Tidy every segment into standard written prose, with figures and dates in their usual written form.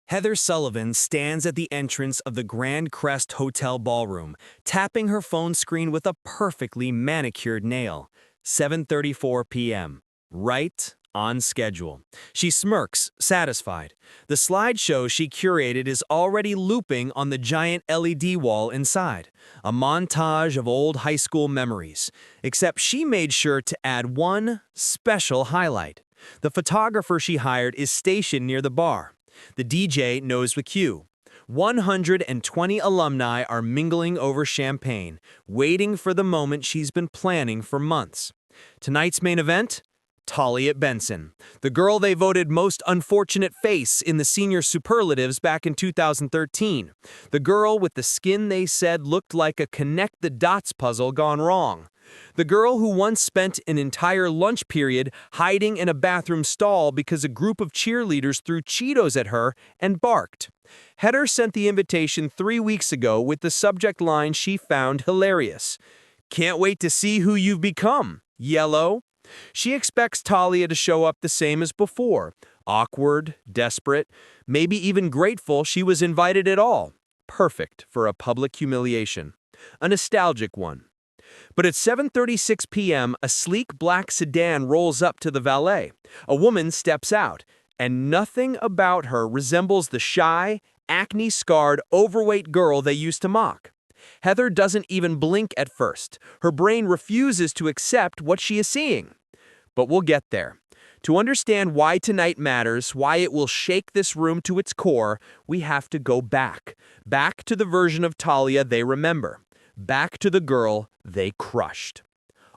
Heather Sullivan stands at the entrance of the Grand Crest Hotel ballroom, tapping her phone screen with a perfectly manicured nail. 7:34 p.m. Right on schedule. She smirks, satisfied. The slideshow she curated is already looping on the giant LED wall inside, a montage of old high school memories. Except she made sure to add one special highlight. The photographer she hired is stationed near the bar. The DJ knows the cue. 120 alumni are mingling over champagne, waiting for the moment she's been planning for months. Tonight's main event? Talia Benson, the girl they voted most unfortunate face in the senior superlatives back in 2013. The girl with the skin they said looked like a connect-the-dots puzzle gone wrong. The girl who once spent an entire lunch period hiding in a bathroom stall because a group of cheerleaders threw Cheetos at her and barked. Heather sent the invitation 3 weeks ago with the subject line she found hilarious. "Can't wait to see who you've become, yellow." She expects Talia to show up the same as before, awkward, desperate, maybe even grateful she was invited at all. Perfect for a public humiliation. A nostalgic one. But at 7:36 p.m., a sleek black sedan rolls up to the valet. A woman steps out, and nothing about her resembles the shy, acne-scarred, overweight girl they used to mock. Heather doesn't even blink at first. Her brain refuses to accept what she is seeing. But we'll get there. To understand why tonight matters, why it will shake this room to its core, we have to go back. Back to the version of Talia they remember. Back to the girl they crushed.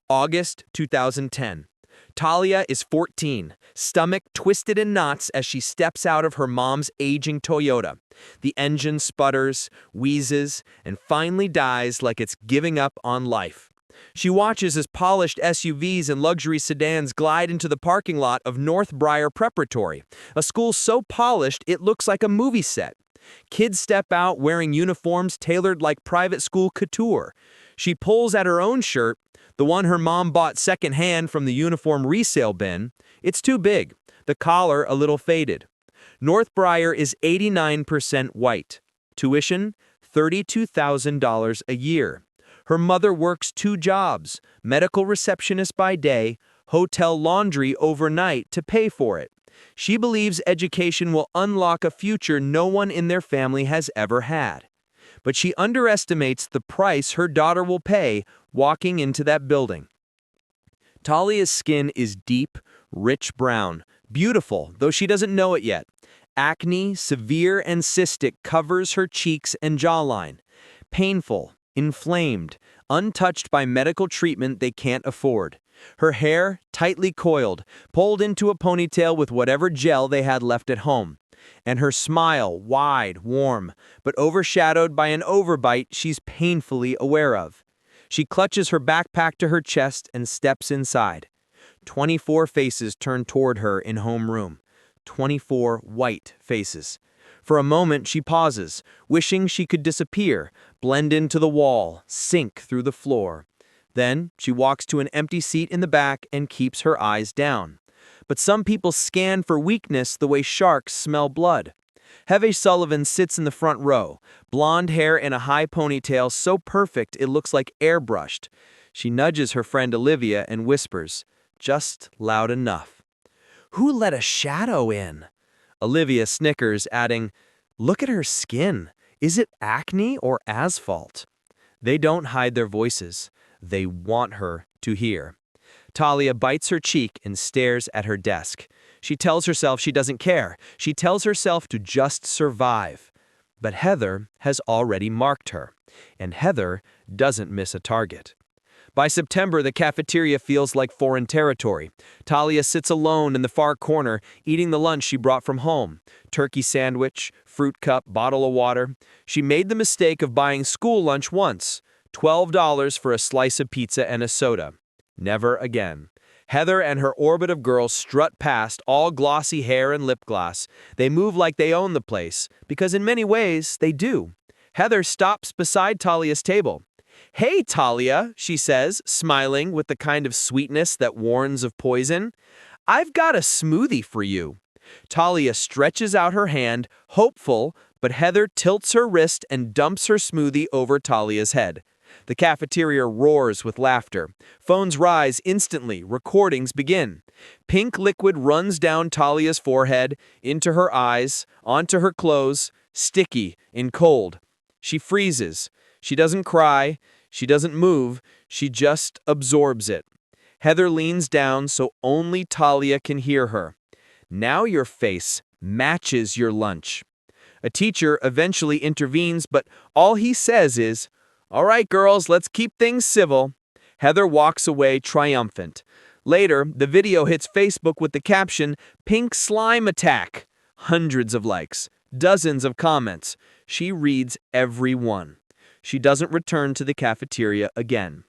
August 2010. Talia is 14, stomach twisted in knots as she steps out of her mom's aging Toyota. The engine sputters, wheezes, and finally dies like it's giving up on life. She watches as polished SUVs and luxury sedans glide into the parking lot of North Briar Preparatory, a school so polished it looks like a movie set. Kids step out wearing uniforms tailored like private school couture. She pulls at her own shirt, the one her mom bought secondhand from the uniform resale bin. It's too big, the collar a little faded. North Briar is 89% white. Tuition, $32,000 a year. Her mother works 2 jobs, medical receptionist by day, hotel laundry overnight to pay for it. She believes education will unlock a future no one in their family has ever had. But she underestimates the price her daughter will pay walking into that building. Talia's skin is deep, rich brown, beautiful, though she doesn't know it yet. Acne, severe and cystic, covers her cheeks and jawline. Painful, inflamed, untouched by medical treatment they can't afford. Her hair, tightly coiled, pulled into a ponytail with whatever gel they had left at home. And her smile, wide, warm, but overshadowed by an overbite she's painfully aware of. She clutches her backpack to her chest and steps inside. 24 faces turn toward her in homeroom. 24 white faces. For a moment she pauses, wishing she could disappear, blend into the wall, sink through the floor. Then she walks to an empty seat in the back and keeps her eyes down. But some people scan for weakness the way sharks smell blood. Heather Sullivan sits in the front row, blonde hair in a high ponytail so perfect it looks like airbrushed. She nudges her friend Olivia and whispers, just loud enough. "Who let a shadow in?" Olivia snickers, adding, "Look at her skin. Is it acne or asphalt?" They don't hide their voices. They want her to hear. Talia bites her cheek and stares at her desk. She tells herself she doesn't care. She tells herself to just survive. But Heather has already marked her, and Heather doesn't miss a target. By September, the cafeteria feels like foreign territory. Talia sits alone in the far corner, eating the lunch she brought from home. Turkey sandwich, fruit cup, bottle of water. She made the mistake of buying school lunch once. $12 for a slice of pizza and a soda. Never again. Heather and her orbit of girls strut past, all glossy hair and lip gloss. They move like they own the place, because in many ways, they do. Heather stops beside Talia's table. "Hey, Talia," she says, smiling with the kind of sweetness that warns of poison. "I've got a smoothie for you." Talia stretches out her hand, hopeful, but Heather tilts her wrist and dumps her smoothie over Talia's head. The cafeteria roars with laughter. Phones rise instantly. Recordings begin. Pink liquid runs down Talia's forehead, into her eyes, onto her clothes, sticky and cold. She freezes. She doesn't cry. She doesn't move. She just absorbs it. Heather leans down so only Talia can hear her. Now your face matches your lunch. A teacher eventually intervenes, but all he says is, "All right, girls, let's keep things civil." Heather walks away triumphant. Later, the video hits Facebook with the caption, "Pink slime attack." Hundreds of likes, dozens of comments. She reads every one. She doesn't return to the cafeteria again.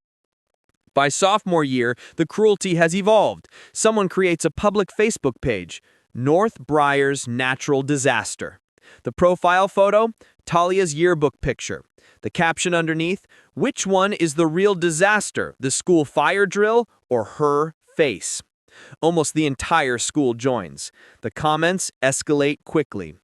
By sophomore year, the cruelty has evolved. Someone creates a public Facebook page, North Briar's Natural Disaster. The profile photo, Talia's yearbook picture. The caption underneath, which one is the real disaster, the school fire drill or her face? Almost the entire school joins. The comments escalate quickly.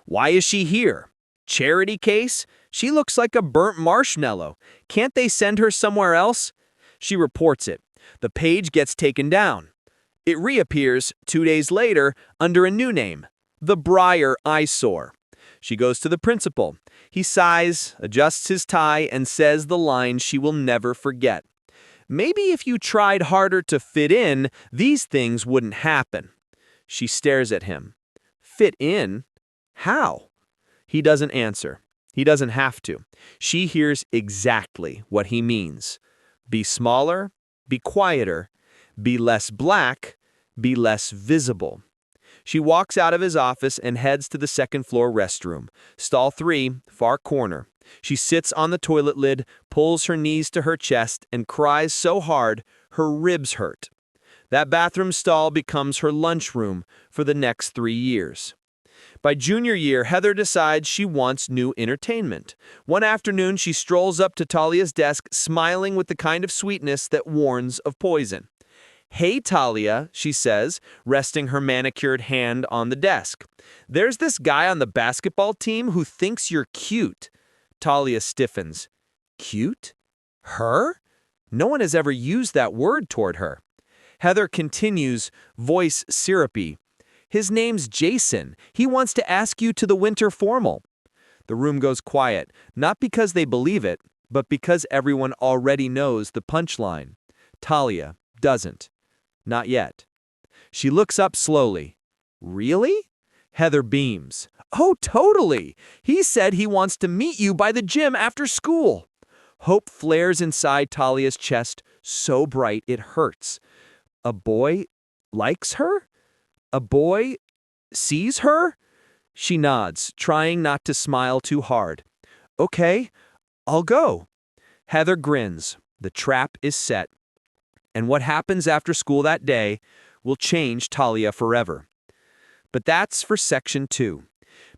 Why is she here? Charity case? She looks like a burnt marshmallow. Can't they send her somewhere else? She reports it. The page gets taken down. It reappears 2 days later under a new name, the Briar Eyesore. She goes to the principal. He sighs, adjusts his tie, and says the line she will never forget. Maybe if you tried harder to fit in, these things wouldn't happen. She stares at him. Fit in? How? He doesn't answer. He doesn't have to. She hears exactly what he means. Be smaller, be quieter, be less black, be less visible. She walks out of his office and heads to the second-floor restroom. Stall 3, far corner. She sits on the toilet lid, pulls her knees to her chest, and cries so hard her ribs hurt. That bathroom stall becomes her lunchroom for the next 3 years. By junior year, Heather decides she wants new entertainment. One afternoon, she strolls up to Talia's desk, smiling with the kind of sweetness that warns of poison. "Hey, Talia," she says, resting her manicured hand on the desk. "There's this guy on the basketball team who thinks you're cute." Talia stiffens. Cute? Her? No one has ever used that word toward her. Heather continues, voice syrupy. "His name's Jason. He wants to ask you to the winter formal." The room goes quiet, not because they believe it, but because everyone already knows the punchline. Talia doesn't. Not yet. She looks up slowly. "Really?" Heather beams. "Oh, totally. He said he wants to meet you by the gym after school." Hope flares inside Talia's chest, so bright it hurts. A boy likes her? A boy sees her? She nods, trying not to smile too hard. "Okay, I'll go." Heather grins. The trap is set. And what happens after school that day will change Talia forever. But that's for section 2.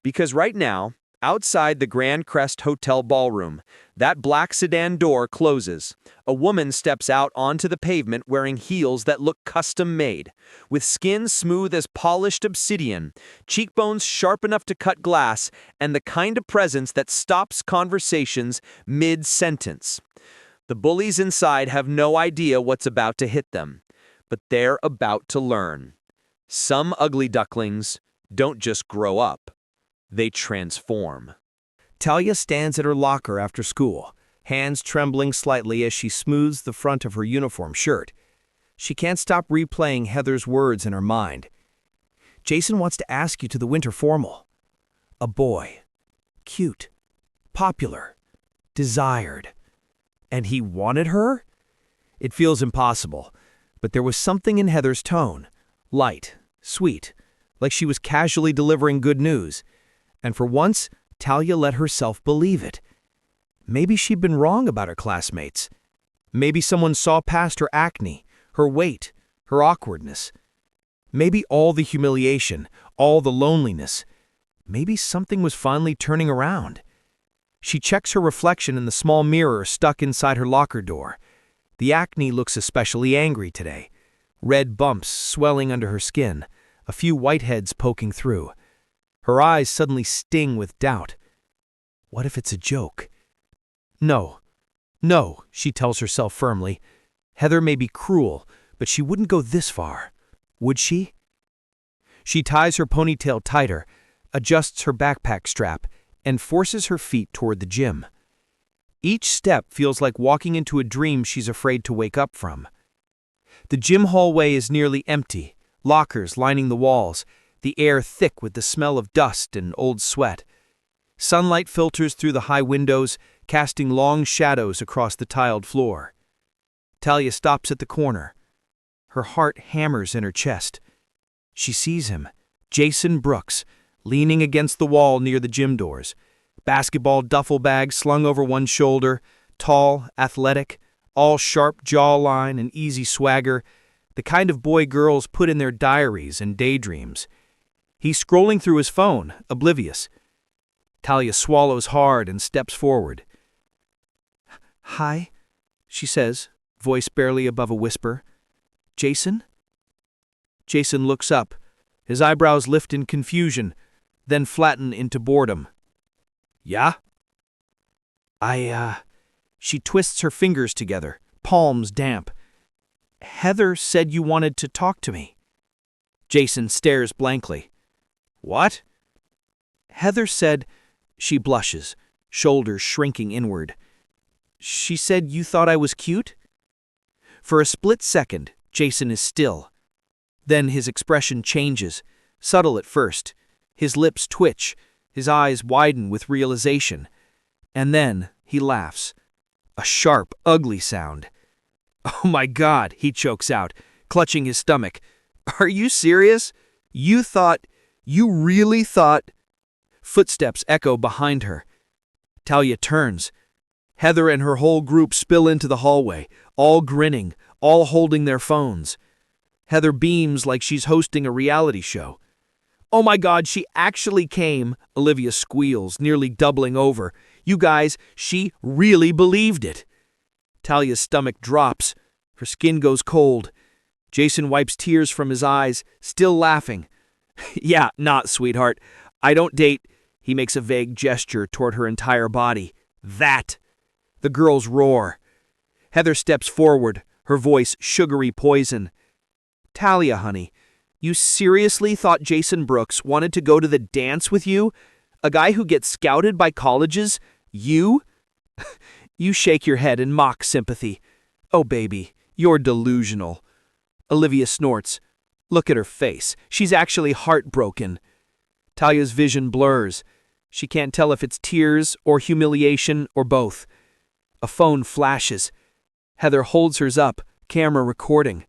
Because right now, outside the Grand Crest Hotel ballroom, that black sedan door closes. A woman steps out onto the pavement wearing heels that look custom-made, with skin smooth as polished obsidian, cheekbones sharp enough to cut glass, and the kind of presence that stops conversations mid-sentence. The bullies inside have no idea what's about to hit them, but they're about to learn. Some ugly ducklings don't just grow up, they transform. Talia stands at her locker after school, hands trembling slightly as she smooths the front of her uniform shirt. She can't stop replaying Heather's words in her mind. Jason wants to ask you to the winter formal. A boy. Cute. Popular. Desired. And he wanted her? It feels impossible, but there was something in Heather's tone. Light, sweet, like she was casually delivering good news. And for once, Talia let herself believe it. Maybe she'd been wrong about her classmates. Maybe someone saw past her acne, her weight, her awkwardness. Maybe all the humiliation, all the loneliness. Maybe something was finally turning around. She checks her reflection in the small mirror stuck inside her locker door. The acne looks especially angry today. Red bumps swelling under her skin, a few whiteheads poking through. Her eyes suddenly sting with doubt. What if it's a joke? No, she tells herself firmly. Heather may be cruel, but she wouldn't go this far. Would she? She ties her ponytail tighter, adjusts her backpack strap, and forces her feet toward the gym. Each step feels like walking into a dream she's afraid to wake up from. The gym hallway is nearly empty, lockers lining the walls, the air thick with the smell of dust and old sweat. Sunlight filters through the high windows, casting long shadows across the tiled floor. Talia stops at the corner. Her heart hammers in her chest. She sees him, Jason Brooks, leaning against the wall near the gym doors. Basketball duffel bag slung over one shoulder, tall, athletic, all sharp jawline and easy swagger, the kind of boy girls put in their diaries and daydreams. He's scrolling through his phone, oblivious. Talia swallows hard and steps forward. "Hi," she says, voice barely above a whisper. "Jason?" Jason looks up. His eyebrows lift in confusion, then flatten into boredom. "Yeah?" She twists her fingers together, palms damp. "Heather said you wanted to talk to me." Jason stares blankly. "What?" "Heather said," she blushes, shoulders shrinking inward. "She said you thought I was cute?" For a split second, Jason is still. Then his expression changes, subtle at first. His lips twitch, his eyes widen with realization. And then he laughs. A sharp, ugly sound. "Oh my God," he chokes out, clutching his stomach. "Are you serious? You really thought—" Footsteps echo behind her. Talia turns. Heather and her whole group spill into the hallway, all grinning, all holding their phones. Heather beams like she's hosting a reality show. "Oh my God, she actually came," Olivia squeals, nearly doubling over. "You guys, she really believed it." Talia's stomach drops. Her skin goes cold. Jason wipes tears from his eyes, still laughing. "Yeah, not, sweetheart. I don't date—" He makes a vague gesture toward her entire body. "That." The girls roar. Heather steps forward, her voice sugary poison. "Talia, honey, you seriously thought Jason Brooks wanted to go to the dance with you? A guy who gets scouted by colleges? You?" You shake your head in mock sympathy. "Oh, baby, you're delusional." Olivia snorts. Look at her face. She's actually heartbroken. Talia's vision blurs. She can't tell if it's tears or humiliation or both. A phone flashes. Heather holds hers up, camera recording.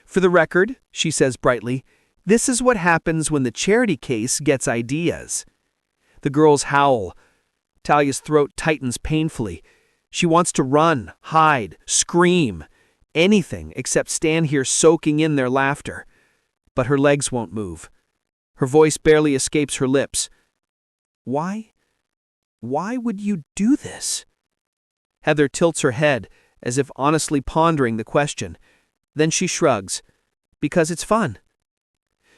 "For the record," she says brightly, "this is what happens when the charity case gets ideas." The girls howl. Talia's throat tightens painfully. She wants to run, hide, scream, anything except stand here soaking in their laughter. But her legs won't move. Her voice barely escapes her lips. Why would you do this?" Heather tilts her head, as if honestly pondering the question. Then she shrugs. "Because it's fun."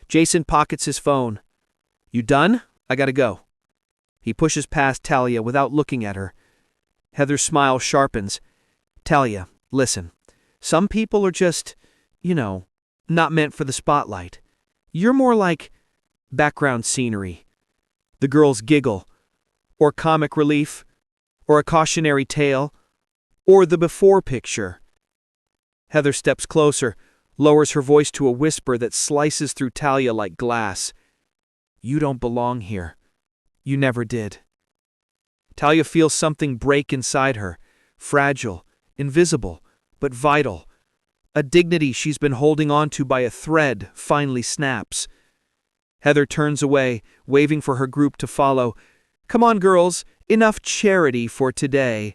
Jason pockets his phone. "You done? I gotta go." He pushes past Talia without looking at her. Heather's smile sharpens. "Talia, listen. Some people are just, not meant for the spotlight. You're more like background scenery." The girls giggle. Or comic relief. Or a cautionary tale. Or the before picture. Heather steps closer, lowers her voice to a whisper that slices through Talia like glass. "You don't belong here. You never did." Talia feels something break inside her, fragile, invisible, but vital. A dignity she's been holding on to by a thread finally snaps. Heather turns away, waving for her group to follow. "Come on, girls, enough charity for today."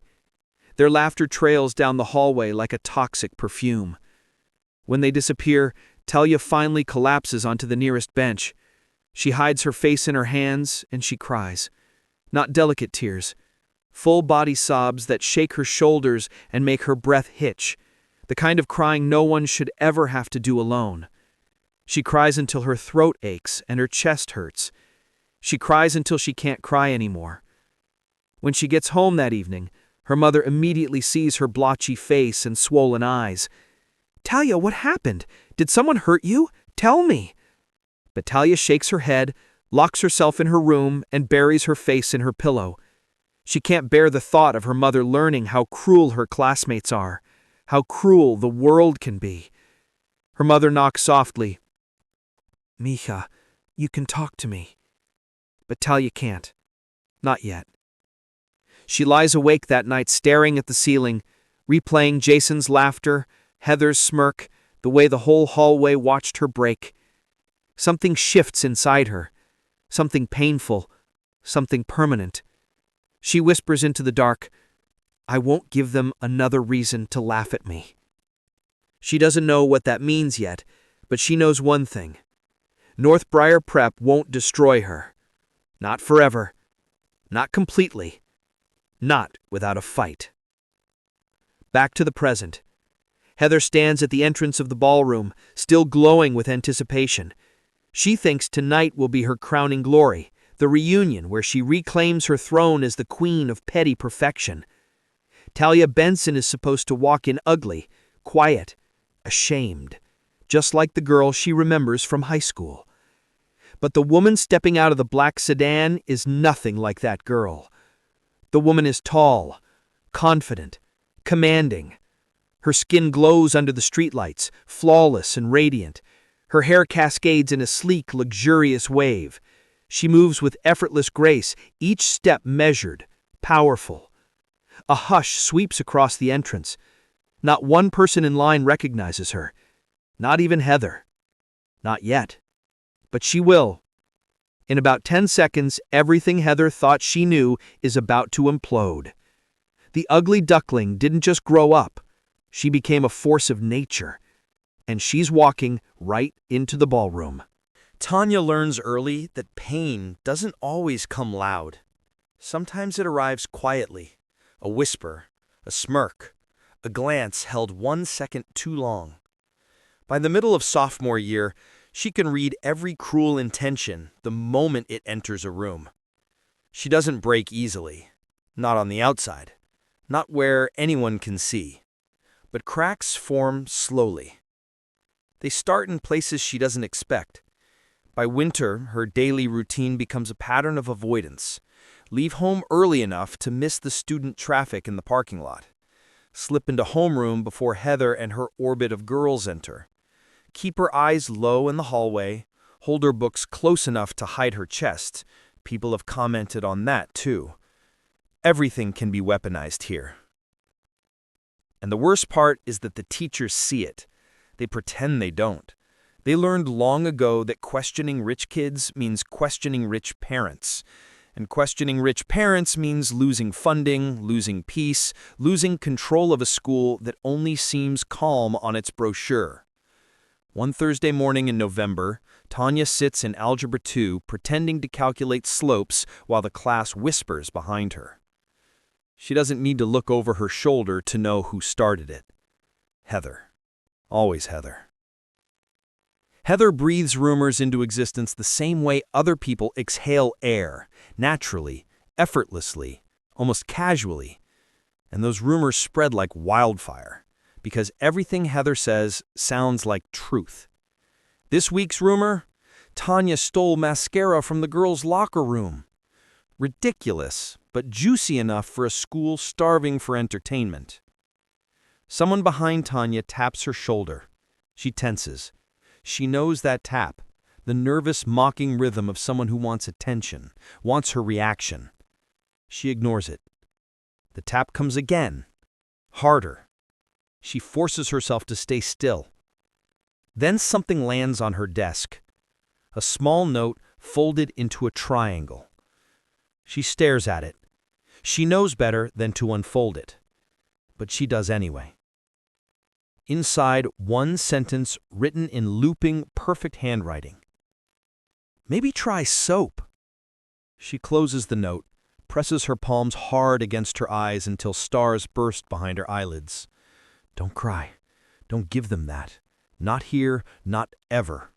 Their laughter trails down the hallway like a toxic perfume. When they disappear, Talia finally collapses onto the nearest bench. She hides her face in her hands and she cries. Not delicate tears. Full-body sobs that shake her shoulders and make her breath hitch. The kind of crying no one should ever have to do alone. She cries until her throat aches and her chest hurts. She cries until she can't cry anymore. When she gets home that evening, her mother immediately sees her blotchy face and swollen eyes. "Talia, what happened? Did someone hurt you? Tell me." But Talia shakes her head, locks herself in her room, and buries her face in her pillow. She can't bear the thought of her mother learning how cruel her classmates are, how cruel the world can be. Her mother knocks softly. "Mija, you can talk to me." But Talia can't. Not yet. She lies awake that night staring at the ceiling, replaying Jason's laughter, Heather's smirk, the way the whole hallway watched her break. Something shifts inside her. Something painful. Something permanent. She whispers into the dark, "I won't give them another reason to laugh at me." She doesn't know what that means yet, but she knows one thing. North Briar Prep won't destroy her. Not forever. Not completely. Not without a fight. Back to the present. Heather stands at the entrance of the ballroom, still glowing with anticipation. She thinks tonight will be her crowning glory, the reunion where she reclaims her throne as the queen of petty perfection. Talia Benson is supposed to walk in ugly, quiet, ashamed, just like the girl she remembers from high school. But the woman stepping out of the black sedan is nothing like that girl. The woman is tall, confident, commanding. Her skin glows under the streetlights, flawless and radiant. Her hair cascades in a sleek, luxurious wave. She moves with effortless grace, each step measured, powerful. A hush sweeps across the entrance. Not one person in line recognizes her. Not even Heather. Not yet. But she will. In about 10 seconds, everything Heather thought she knew is about to implode. The ugly duckling didn't just grow up. She became a force of nature. And she's walking right into the ballroom. Tanya learns early that pain doesn't always come loud. Sometimes it arrives quietly. A whisper, a smirk, a glance held 1 second too long. By the middle of sophomore year, she can read every cruel intention the moment it enters a room. She doesn't break easily. Not on the outside. Not where anyone can see. But cracks form slowly. They start in places she doesn't expect. By winter, her daily routine becomes a pattern of avoidance. Leave home early enough to miss the student traffic in the parking lot. Slip into homeroom before Heather and her orbit of girls enter. Keep her eyes low in the hallway. Hold her books close enough to hide her chest. People have commented on that, too. Everything can be weaponized here. And the worst part is that the teachers see it. They pretend they don't. They learned long ago that questioning rich kids means questioning rich parents. And questioning rich parents means losing funding, losing peace, losing control of a school that only seems calm on its brochure. One Thursday morning in November, Tanya sits in Algebra 2 pretending to calculate slopes while the class whispers behind her. She doesn't need to look over her shoulder to know who started it. Heather. Always Heather. Heather breathes rumors into existence the same way other people exhale air, naturally, effortlessly, almost casually. And those rumors spread like wildfire, because everything Heather says sounds like truth. This week's rumor? Tanya stole mascara from the girls' locker room. Ridiculous, but juicy enough for a school starving for entertainment. Someone behind Tanya taps her shoulder. She tenses. She knows that tap, the nervous, mocking rhythm of someone who wants attention, wants her reaction. She ignores it. The tap comes again, harder. She forces herself to stay still. Then something lands on her desk. A small note folded into a triangle. She stares at it. She knows better than to unfold it. But she does anyway. Inside, one sentence written in looping, perfect handwriting. Maybe try soap. She closes the note, presses her palms hard against her eyes until stars burst behind her eyelids. Don't cry. Don't give them that. Not here, not ever.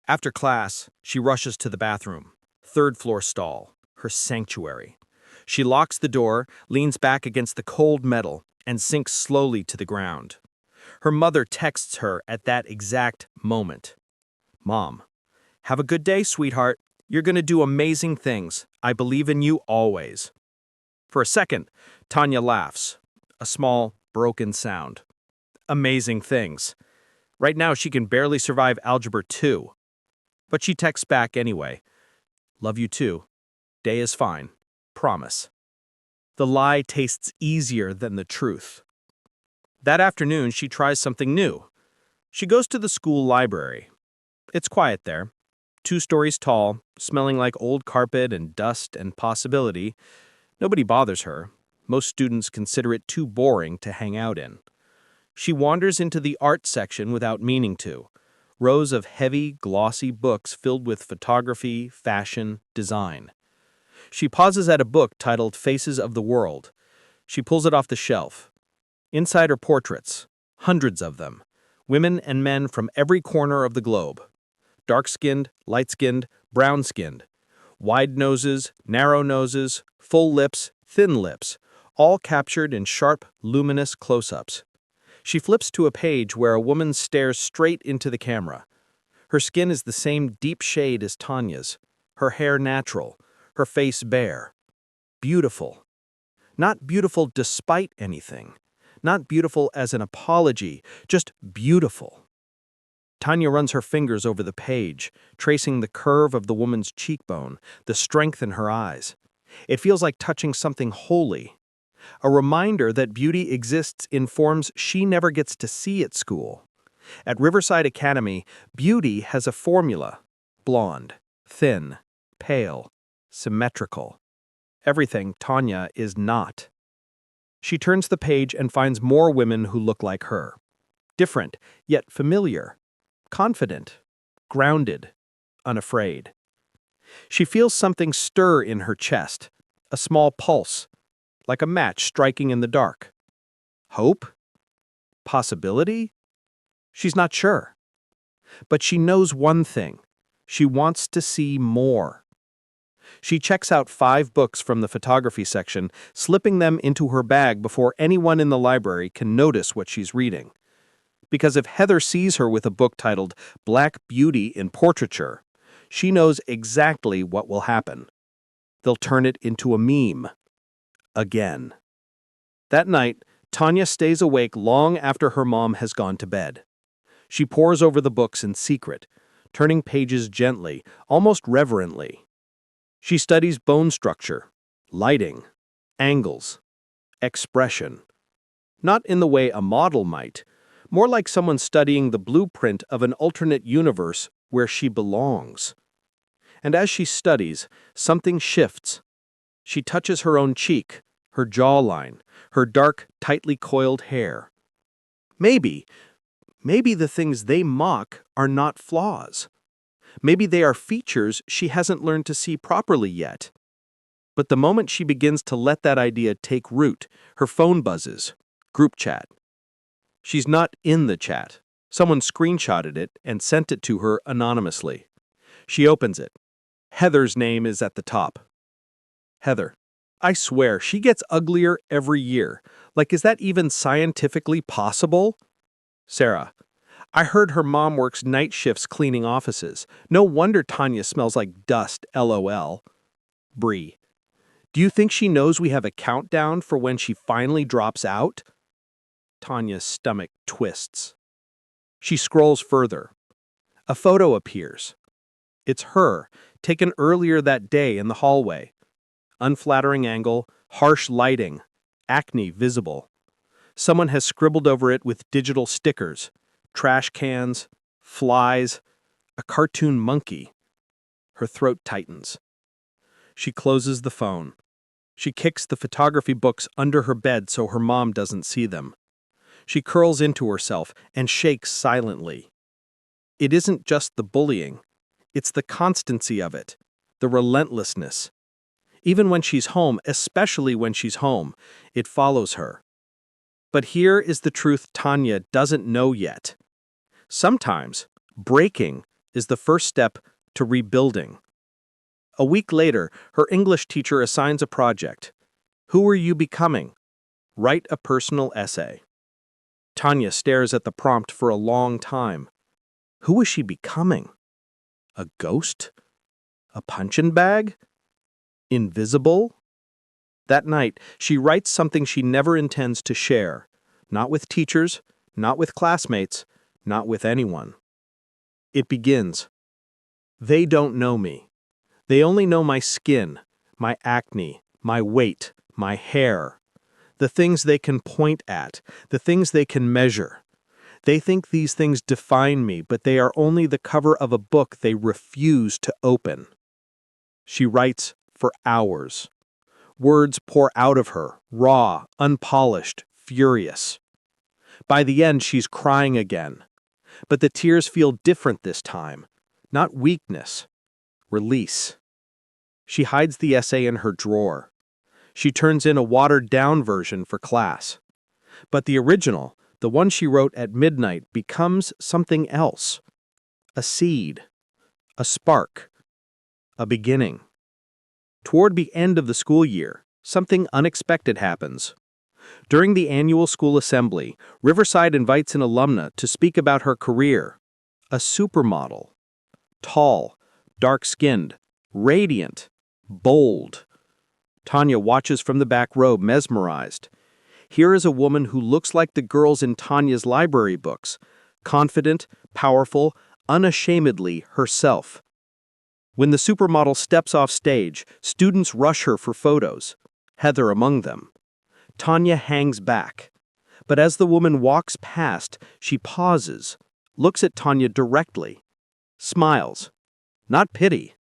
After class, she rushes to the bathroom. Third floor stall, her sanctuary. She locks the door, leans back against the cold metal, and sinks slowly to the ground. Her mother texts her at that exact moment. Mom, have a good day, sweetheart. You're going to do amazing things. I believe in you always. For a second, Tanya laughs. A small, broken sound. Amazing things. Right now, she can barely survive Algebra 2. But she texts back anyway. Love you too. Day is fine. Promise. The lie tastes easier than the truth. That afternoon, she tries something new. She goes to the school library. It's quiet there. 2 stories tall, smelling like old carpet and dust and possibility. Nobody bothers her. Most students consider it too boring to hang out in. She wanders into the art section without meaning to. Rows of heavy, glossy books filled with photography, fashion, design. She pauses at a book titled Faces of the World. She pulls it off the shelf. Inside are portraits, hundreds of them, women and men from every corner of the globe. Dark-skinned, light-skinned, brown-skinned. Wide noses, narrow noses, full lips, thin lips, all captured in sharp, luminous close-ups. She flips to a page where a woman stares straight into the camera. Her skin is the same deep shade as Tanya's, her hair natural, her face bare. Beautiful. Not beautiful despite anything. Not beautiful as an apology, just beautiful. Tanya runs her fingers over the page, tracing the curve of the woman's cheekbone, the strength in her eyes. It feels like touching something holy. A reminder that beauty exists in forms she never gets to see at school. At Riverside Academy, beauty has a formula: blonde, thin, pale, symmetrical. Everything Tanya is not. She turns the page and finds more women who look like her. Different, yet familiar. Confident, grounded, unafraid. She feels something stir in her chest, a small pulse, like a match striking in the dark. Hope? Possibility? She's not sure. But she knows one thing. She wants to see more. She checks out 5 books from the photography section, slipping them into her bag before anyone in the library can notice what she's reading. Because if Heather sees her with a book titled Black Beauty in Portraiture, she knows exactly what will happen. They'll turn it into a meme. Again. That night, Tanya stays awake long after her mom has gone to bed. She pores over the books in secret, turning pages gently, almost reverently. She studies bone structure, lighting, angles, expression. Not in the way a model might, more like someone studying the blueprint of an alternate universe where she belongs. And as she studies, something shifts. She touches her own cheek, her jawline, her dark, tightly coiled hair. Maybe the things they mock are not flaws. Maybe they are features she hasn't learned to see properly yet. But the moment she begins to let that idea take root, her phone buzzes. Group chat. She's not in the chat. Someone screenshotted it and sent it to her anonymously. She opens it. Heather's name is at the top. Heather. I swear, she gets uglier every year. Like, is that even scientifically possible? Sarah. I heard her mom works night shifts cleaning offices. No wonder Tanya smells like dust, LOL. Bree. Do you think she knows we have a countdown for when she finally drops out? Tanya's stomach twists. She scrolls further. A photo appears. It's her, taken earlier that day in the hallway. Unflattering angle, harsh lighting, acne visible. Someone has scribbled over it with digital stickers, trash cans, flies, a cartoon monkey. Her throat tightens. She closes the phone. She kicks the photography books under her bed so her mom doesn't see them. She curls into herself and shakes silently. It isn't just the bullying. It's the constancy of it, the relentlessness. Even when she's home, especially when she's home, it follows her. But here is the truth Tanya doesn't know yet. Sometimes, breaking, is the first step to rebuilding. A week later, her English teacher assigns a project. Who are you becoming? Write a personal essay. Tanya stares at the prompt for a long time. Who is she becoming? A ghost? A punching bag? Invisible? That night, she writes something she never intends to share. Not with teachers, not with classmates, not with anyone. It begins. They don't know me. They only know my skin, my acne, my weight, my hair. The things they can point at, the things they can measure. They think these things define me, but they are only the cover of a book they refuse to open. She writes for hours. Words pour out of her, raw, unpolished, furious. By the end, she's crying again. But the tears feel different this time. Not weakness. Release. She hides the essay in her drawer. She turns in a watered-down version for class. But the original, the one she wrote at midnight, becomes something else. A seed. A spark. A beginning. Toward the end of the school year, something unexpected happens. During the annual school assembly, Riverside invites an alumna to speak about her career. A supermodel. Tall, dark-skinned, radiant, bold. Tanya watches from the back row, mesmerized. Here is a woman who looks like the girls in Tanya's library books, confident, powerful, unashamedly herself. When the supermodel steps off stage, students rush her for photos, Heather among them. Tanya hangs back. But as the woman walks past, she pauses, looks at Tanya directly, smiles. Not pity,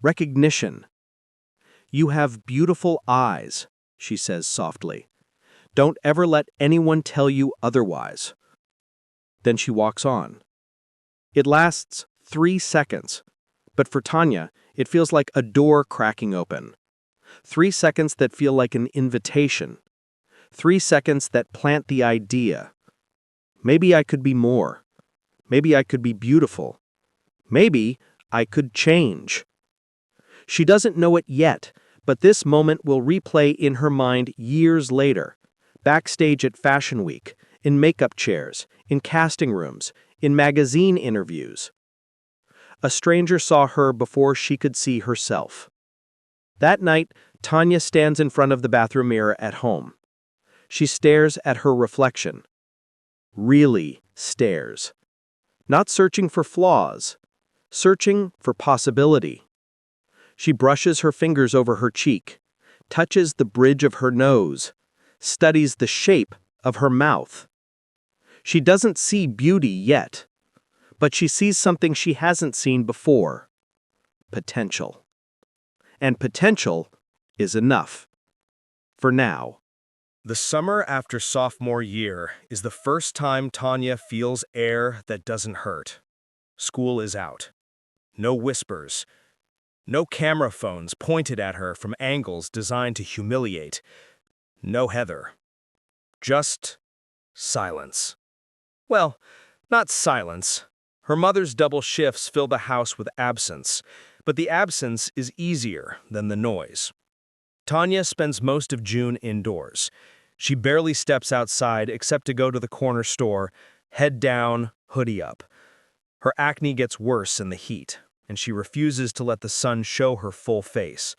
recognition. You have beautiful eyes, she says softly. Don't ever let anyone tell you otherwise. Then she walks on. It lasts 3 seconds, but for Tanya, it feels like a door cracking open. 3 seconds that feel like an invitation. 3 seconds that plant the idea. Maybe I could be more. Maybe I could be beautiful. Maybe I could change. She doesn't know it yet, but this moment will replay in her mind years later, backstage at Fashion Week, in makeup chairs, in casting rooms, in magazine interviews. A stranger saw her before she could see herself. That night, Tanya stands in front of the bathroom mirror at home. She stares at her reflection. Really stares. Not searching for flaws, searching for possibility. She brushes her fingers over her cheek, touches the bridge of her nose, studies the shape of her mouth. She doesn't see beauty yet, but she sees something she hasn't seen before. Potential. And potential is enough. For now. The summer after sophomore year is the first time Tanya feels air that doesn't hurt. School is out. No whispers. No camera phones pointed at her from angles designed to humiliate. No Heather. Just silence. Well, not silence. Her mother's double shifts fill the house with absence, but the absence is easier than the noise. Tanya spends most of June indoors. She barely steps outside except to go to the corner store, head down, hoodie up. Her acne gets worse in the heat, and she refuses to let the sun show her full face.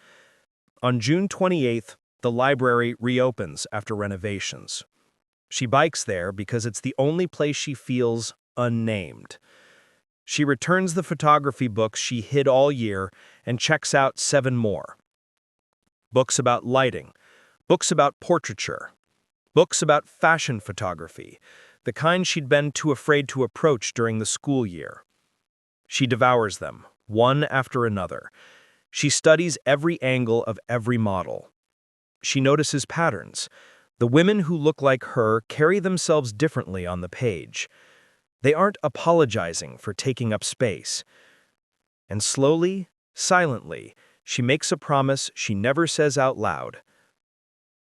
On June 28th, the library reopens after renovations. She bikes there because it's the only place she feels unnamed. She returns the photography books she hid all year and checks out 7 more. Books about lighting, books about portraiture, books about fashion photography, the kind she'd been too afraid to approach during the school year. She devours them, one after another. She studies every angle of every model. She notices patterns. The women who look like her carry themselves differently on the page. They aren't apologizing for taking up space. And slowly, silently, she makes a promise she never says out loud.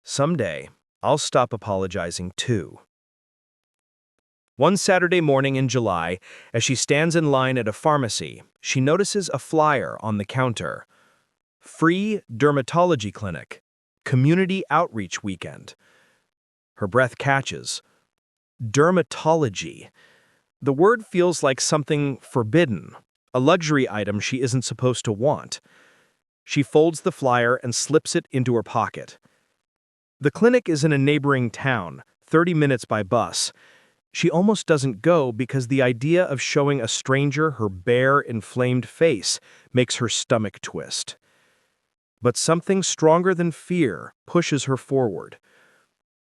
Someday, I'll stop apologizing too. One Saturday morning in July, as she stands in line at a pharmacy, she notices a flyer on the counter. Free dermatology clinic. Community outreach weekend. Her breath catches. Dermatology. The word feels like something forbidden, a luxury item she isn't supposed to want. She folds the flyer and slips it into her pocket. The clinic is in a neighboring town, 30 minutes by bus. She almost doesn't go because the idea of showing a stranger her bare, inflamed face makes her stomach twist. But something stronger than fear pushes her forward.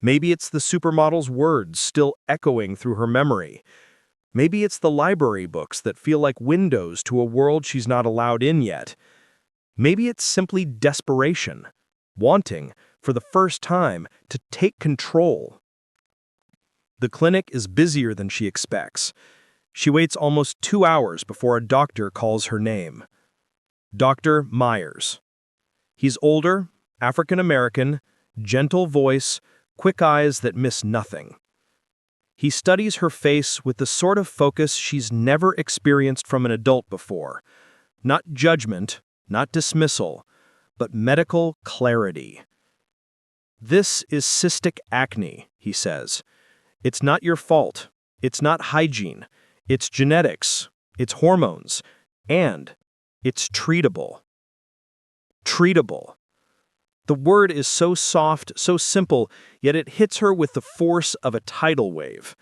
Maybe it's the supermodel's words still echoing through her memory. Maybe it's the library books that feel like windows to a world she's not allowed in yet. Maybe it's simply desperation, wanting, for the first time, to take control. The clinic is busier than she expects. She waits almost 2 hours before a doctor calls her name. Dr. Myers. He's older, African-American, gentle voice, quick eyes that miss nothing. He studies her face with the sort of focus she's never experienced from an adult before. Not judgment, not dismissal, but medical clarity. This is cystic acne, he says. It's not your fault. It's not hygiene. It's genetics. It's hormones. And it's treatable. Treatable. The word is so soft, so simple, yet it hits her with the force of a tidal wave.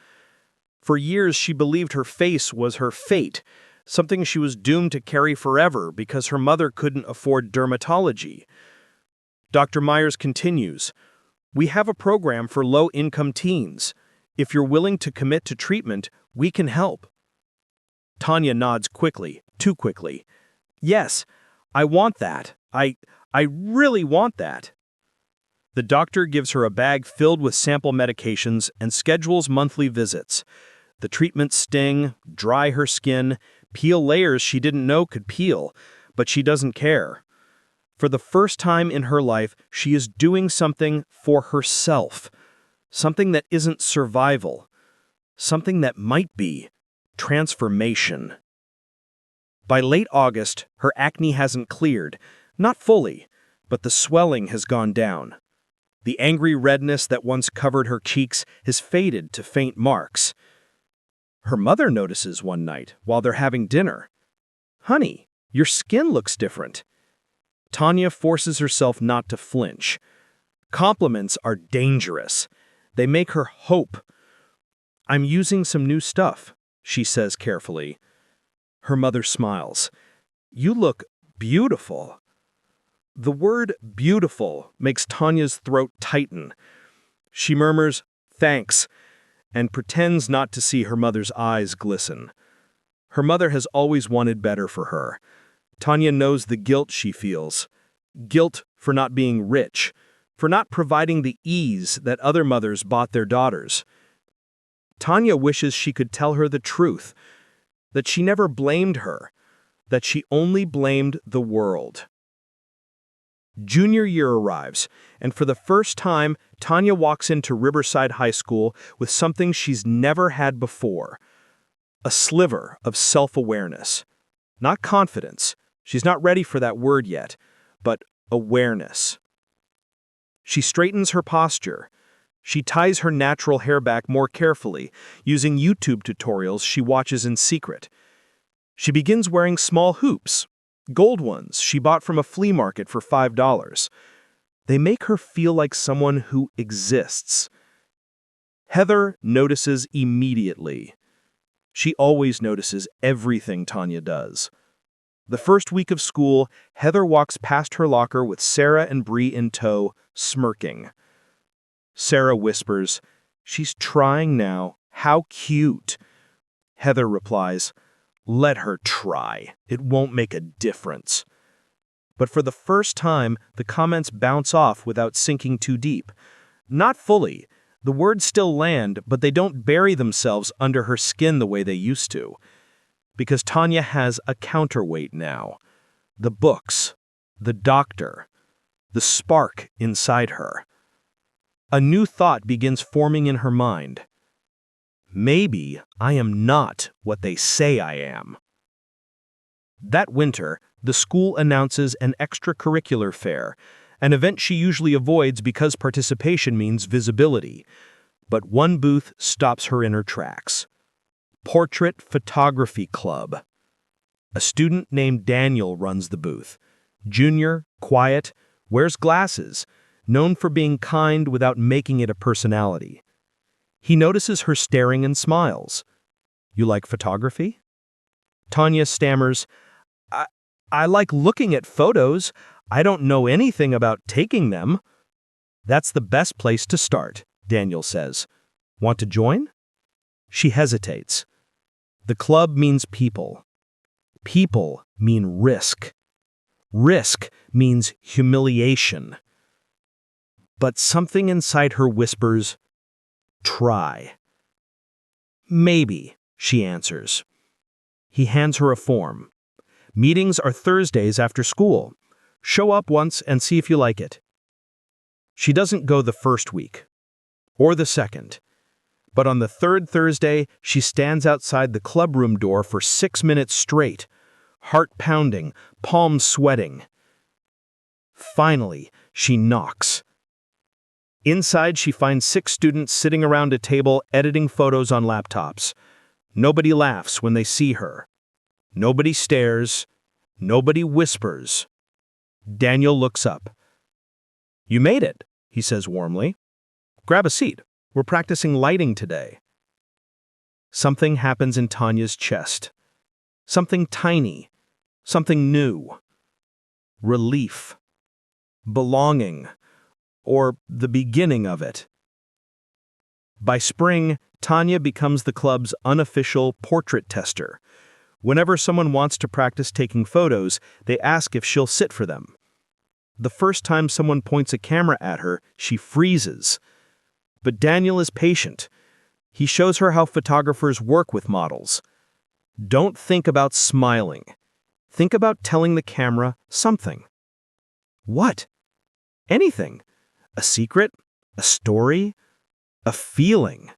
For years, she believed her face was her fate, something she was doomed to carry forever because her mother couldn't afford dermatology. Dr. Myers continues, "We have a program for low-income teens. If you're willing to commit to treatment, we can help." Tanya nods quickly, too quickly. "Yes, I want that. I really want that." The doctor gives her a bag filled with sample medications and schedules monthly visits. The treatments sting, dry her skin, peel layers she didn't know could peel, but she doesn't care. For the first time in her life, she is doing something for herself. Something that isn't survival. Something that might be transformation. By late August, her acne hasn't cleared. Not fully, but the swelling has gone down. The angry redness that once covered her cheeks has faded to faint marks. Her mother notices one night while they're having dinner. "Honey, your skin looks different." Tanya forces herself not to flinch. Compliments are dangerous. They make her hope. "I'm using some new stuff," she says carefully. Her mother smiles. "You look beautiful." The word beautiful makes Tanya's throat tighten. She murmurs, "Thanks," and pretends not to see her mother's eyes glisten. Her mother has always wanted better for her. Tanya knows the guilt she feels. Guilt for not being rich, for not providing the ease that other mothers bought their daughters. Tanya wishes she could tell her the truth, that she never blamed her, that she only blamed the world. Junior year arrives, and for the first time, Tanya walks into Riverside High School with something she's never had before. A sliver of self-awareness. Not confidence. She's not ready for that word yet, but awareness. She straightens her posture. She ties her natural hair back more carefully, using YouTube tutorials she watches in secret. She begins wearing small hoops. Gold ones she bought from a flea market for $5. They make her feel like someone who exists. Heather notices immediately. She always notices everything Tanya does. The first week of school, Heather walks past her locker with Sarah and Bree in tow, smirking. Sarah whispers, "She's trying now. How cute." Heather replies, "Let her try. It won't make a difference." But for the first time, the comments bounce off without sinking too deep. Not fully. The words still land, but they don't bury themselves under her skin the way they used to. Because Tanya has a counterweight now. The books. The doctor. The spark inside her. A new thought begins forming in her mind. Maybe I am not what they say I am. That winter, the school announces an extracurricular fair, an event she usually avoids because participation means visibility. But one booth stops her in her tracks. Portrait Photography Club. A student named Daniel runs the booth. Junior, quiet, wears glasses, known for being kind without making it a personality. He notices her staring and smiles. "You like photography?" Tanya stammers, I like looking at photos. I don't know anything about taking them." "That's the best place to start," Daniel says. "Want to join?" She hesitates. The club means people. People mean risk. Risk means humiliation. But something inside her whispers, "Try." "Maybe," she answers. He hands her a form. "Meetings are Thursdays after school. Show up once and see if you like it." She doesn't go the first week, or the second. But on the third Thursday, she stands outside the clubroom door for 6 minutes straight, heart pounding, palms sweating. Finally, she knocks. Inside, she finds 6 students sitting around a table editing photos on laptops. Nobody laughs when they see her. Nobody stares. Nobody whispers. Daniel looks up. "You made it," he says warmly. "Grab a seat. We're practicing lighting today." Something happens in Tanya's chest. Something tiny. Something new. Relief. Belonging. Or the beginning of it. By spring, Tanya becomes the club's unofficial portrait tester. Whenever someone wants to practice taking photos, they ask if she'll sit for them. The first time someone points a camera at her, she freezes. But Daniel is patient. He shows her how photographers work with models. Don't think about smiling. Think about telling the camera something. What? Anything. A secret? A story? A feeling.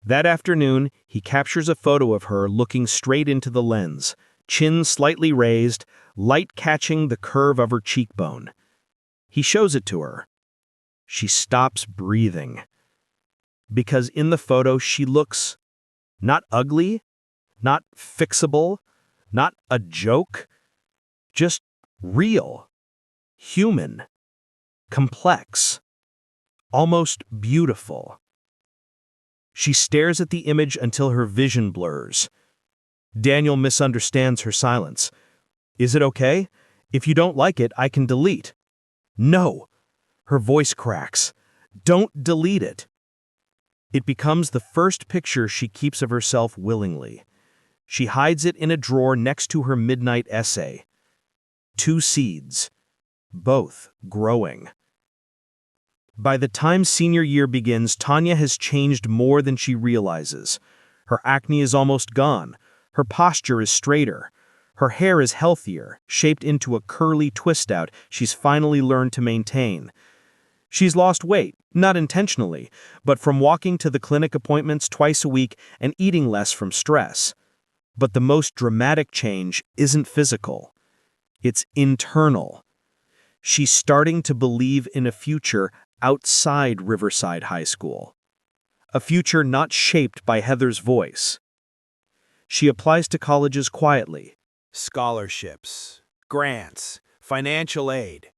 That afternoon, he captures a photo of her looking straight into the lens, chin slightly raised, light catching the curve of her cheekbone. He shows it to her. She stops breathing. Because in the photo, she looks not ugly, not fixable, not a joke, just real, human, complex, almost beautiful. She stares at the image until her vision blurs. Daniel misunderstands her silence. "Is it okay? If you don't like it, I can delete." "No." Her voice cracks. "Don't delete it." It becomes the first picture she keeps of herself willingly. She hides it in a drawer next to her midnight essay. 2 seeds, both growing. By the time senior year begins, Tanya has changed more than she realizes. Her acne is almost gone. Her posture is straighter. Her hair is healthier, shaped into a curly twist-out she's finally learned to maintain. She's lost weight, not intentionally, but from walking to the clinic appointments twice a week and eating less from stress. But the most dramatic change isn't physical. It's internal. She's starting to believe in a future outside Riverside High School. A future not shaped by Heather's voice. She applies to colleges quietly. Scholarships, grants, financial aid.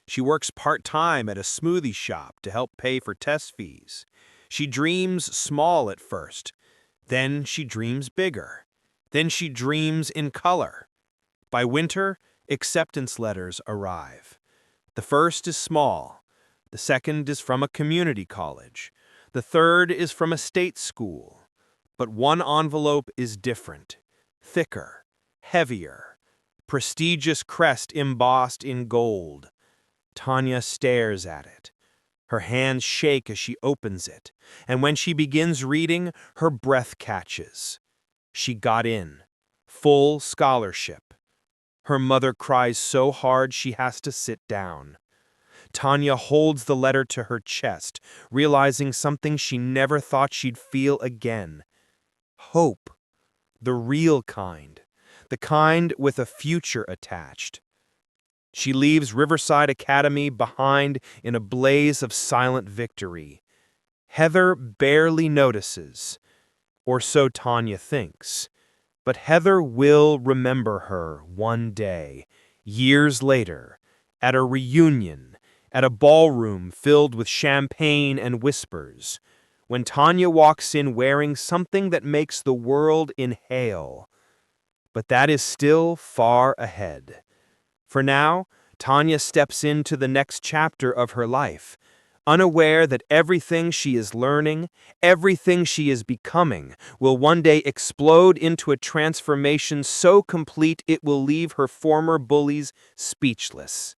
She works part-time at a smoothie shop to help pay for test fees. She dreams small at first. Then she dreams bigger. Then she dreams in color. By winter, acceptance letters arrive. The first is small. The second is from a community college. The third is from a state school. But one envelope is different, thicker, heavier, prestigious crest embossed in gold. Tanya stares at it. Her hands shake as she opens it, and when she begins reading, her breath catches. She got in. Full scholarship. Her mother cries so hard she has to sit down. Tanya holds the letter to her chest, realizing something she never thought she'd feel again. Hope. The real kind. The kind with a future attached. She leaves Riverside Academy behind in a blaze of silent victory. Heather barely notices, or so Tanya thinks. But Heather will remember her one day, years later, at a reunion, at a ballroom filled with champagne and whispers, when Tanya walks in wearing something that makes the world inhale. But that is still far ahead. For now, Tanya steps into the next chapter of her life, unaware that everything she is learning, everything she is becoming, will one day explode into a transformation so complete it will leave her former bullies speechless.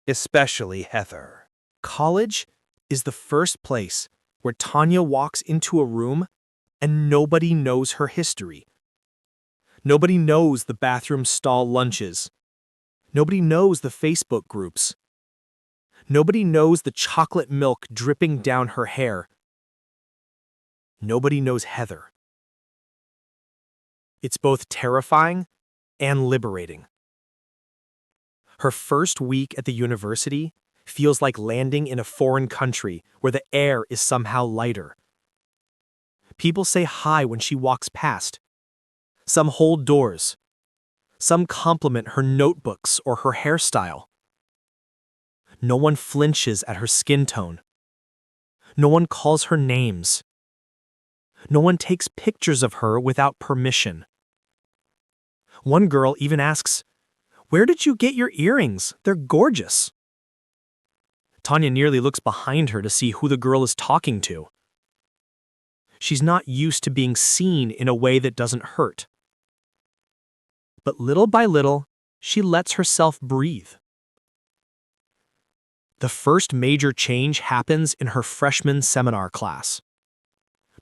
Especially Heather. College is the first place where Tanya walks into a room and nobody knows her history. Nobody knows the bathroom stall lunches. Nobody knows the Facebook groups. Nobody knows the chocolate milk dripping down her hair. Nobody knows Heather. It's both terrifying and liberating. Her first week at the university feels like landing in a foreign country where the air is somehow lighter. People say hi when she walks past. Some hold doors. Some compliment her notebooks or her hairstyle. No one flinches at her skin tone. No one calls her names. No one takes pictures of her without permission. One girl even asks, "Where did you get your earrings? They're gorgeous." Tanya nearly looks behind her to see who the girl is talking to. She's not used to being seen in a way that doesn't hurt. But little by little, she lets herself breathe. The first major change happens in her freshman seminar class.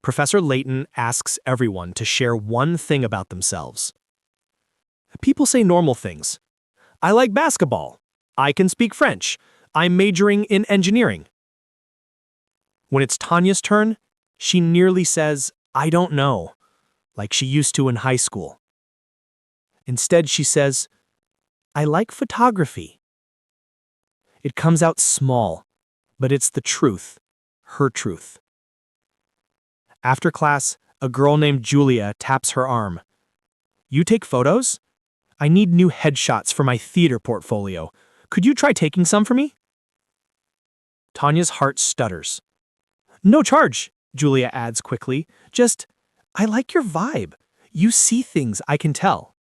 Professor Layton asks everyone to share one thing about themselves. People say normal things. I like basketball. I can speak French. I'm majoring in engineering. When it's Tanya's turn, she nearly says, I don't know, like she used to in high school. Instead, she says, I like photography. It comes out small, but it's the truth, her truth. After class, a girl named Julia taps her arm. You take photos? I need new headshots for my theater portfolio. Could you try taking some for me? Tanya's heart stutters. No charge, Julia adds quickly. Just, I like your vibe. You see things, I can tell.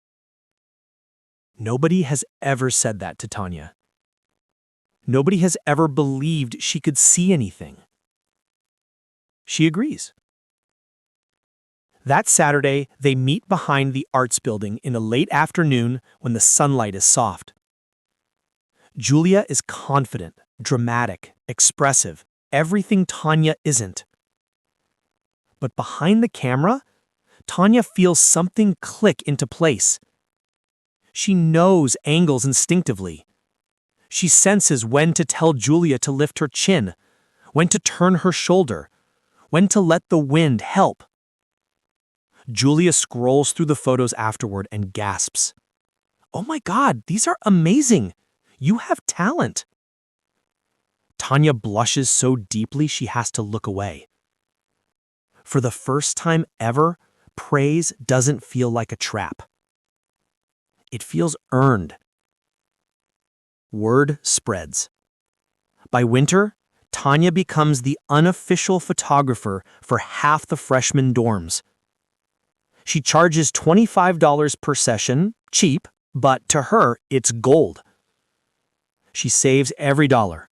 Nobody has ever said that to Tanya. Nobody has ever believed she could see anything. She agrees. That Saturday, they meet behind the arts building in a late afternoon when the sunlight is soft. Julia is confident, dramatic, expressive, everything Tanya isn't. But behind the camera, Tanya feels something click into place. She knows angles instinctively. She senses when to tell Julia to lift her chin, when to turn her shoulder, when to let the wind help. Julia scrolls through the photos afterward and gasps. Oh my God, these are amazing. You have talent. Tanya blushes so deeply she has to look away. For the first time ever, praise doesn't feel like a trap. It feels earned. Word spreads. By winter, Tanya becomes the unofficial photographer for half the freshman dorms. She charges $25 per session, cheap, but to her, it's gold. She saves every dollar,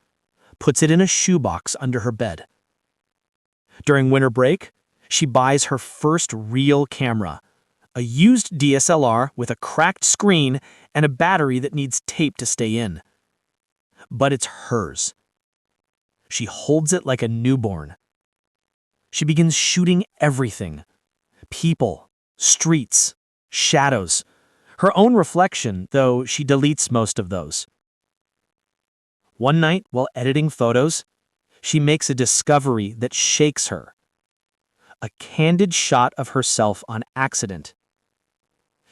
puts it in a shoebox under her bed. During winter break, she buys her first real camera, a used DSLR with a cracked screen and a battery that needs tape to stay in. But it's hers. She holds it like a newborn. She begins shooting everything. People, streets, shadows. Her own reflection, though she deletes most of those. One night, while editing photos, she makes a discovery that shakes her. A candid shot of herself on accident.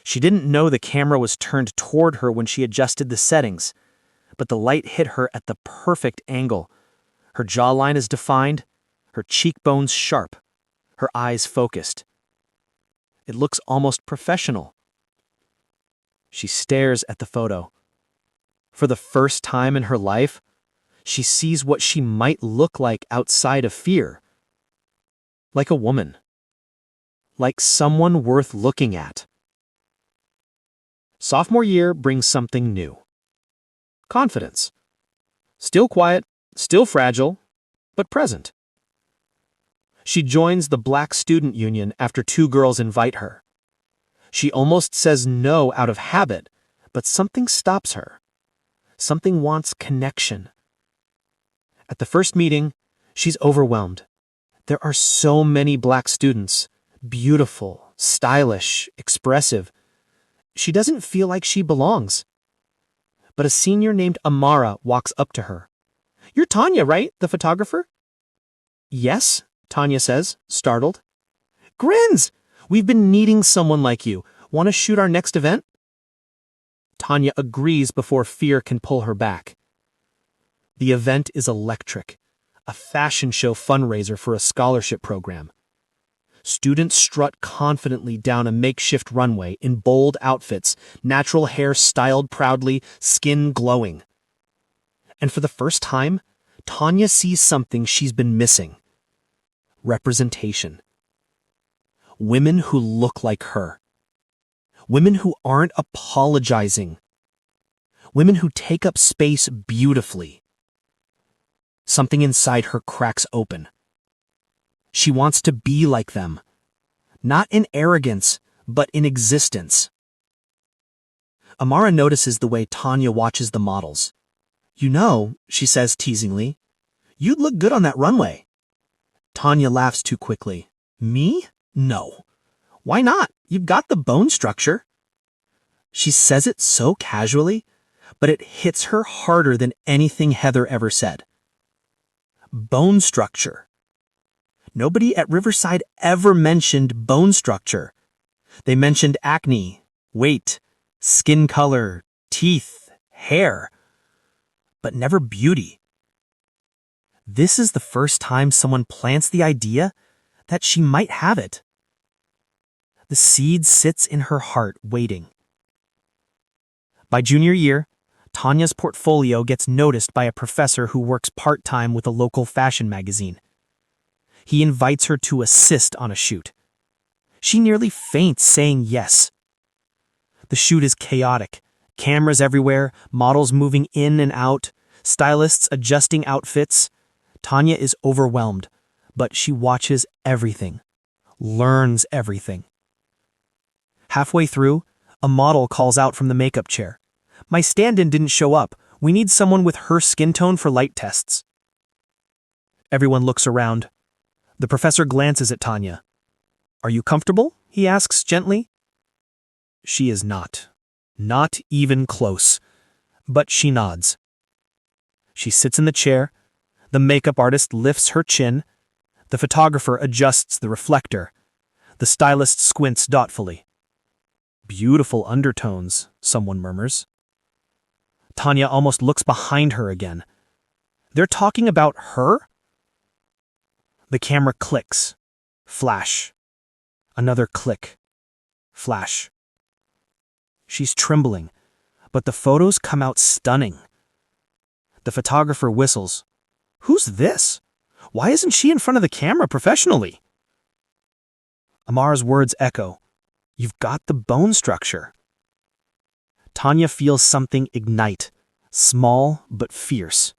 She didn't know the camera was turned toward her when she adjusted the settings, but the light hit her at the perfect angle. Her jawline is defined, her cheekbones sharp, her eyes focused. It looks almost professional. She stares at the photo. For the first time in her life, she sees what she might look like outside of fear. Like a woman. Like someone worth looking at. Sophomore year brings something new. Confidence. Still quiet, still fragile, but present. She joins the Black Student Union after two girls invite her. She almost says no out of habit, but something stops her. Something wants connection. At the first meeting, she's overwhelmed. There are so many Black students, beautiful, stylish, expressive. She doesn't feel like she belongs. But a senior named Amara walks up to her. "You're Tanya, right? The photographer?" "Yes," Tanya says, startled. "Grins! We've been needing someone like you. Want to shoot our next event?" Tanya agrees before fear can pull her back. The event is electric, a fashion show fundraiser for a scholarship program. Students strut confidently down a makeshift runway in bold outfits, natural hair styled proudly, skin glowing. And for the first time, Tanya sees something she's been missing. Representation. Women who look like her. Women who aren't apologizing. Women who take up space beautifully. Something inside her cracks open. She wants to be like them. Not in arrogance, but in existence. Amara notices the way Tanya watches the models. "You know," she says teasingly, "you'd look good on that runway." Tanya laughs too quickly. "Me? No. Why not? You've got the bone structure." She says it so casually, but it hits her harder than anything Heather ever said. Bone structure. Nobody at Riverside ever mentioned bone structure. They mentioned acne, weight, skin color, teeth, hair, but never beauty. This is the first time someone plants the idea that she might have it. The seed sits in her heart, waiting. By junior year, Tanya's portfolio gets noticed by a professor who works part-time with a local fashion magazine. He invites her to assist on a shoot. She nearly faints saying yes. The shoot is chaotic. Cameras everywhere, models moving in and out, stylists adjusting outfits. Tanya is overwhelmed, but she watches everything, learns everything. Halfway through, a model calls out from the makeup chair. "My stand-in didn't show up. We need someone with her skin tone for light tests." Everyone looks around. The professor glances at Tanya. "Are you comfortable?" he asks gently. She is not. Not even close. But she nods. She sits in the chair. The makeup artist lifts her chin. The photographer adjusts the reflector. The stylist squints thoughtfully. "Beautiful undertones," someone murmurs. Tanya almost looks behind her again. They're talking about her? The camera clicks. Flash. Another click. Flash. She's trembling, but the photos come out stunning. The photographer whistles. "Who's this? Why isn't she in front of the camera professionally?" Amara's words echo. "You've got the bone structure." Tanya feels something ignite, small but fierce.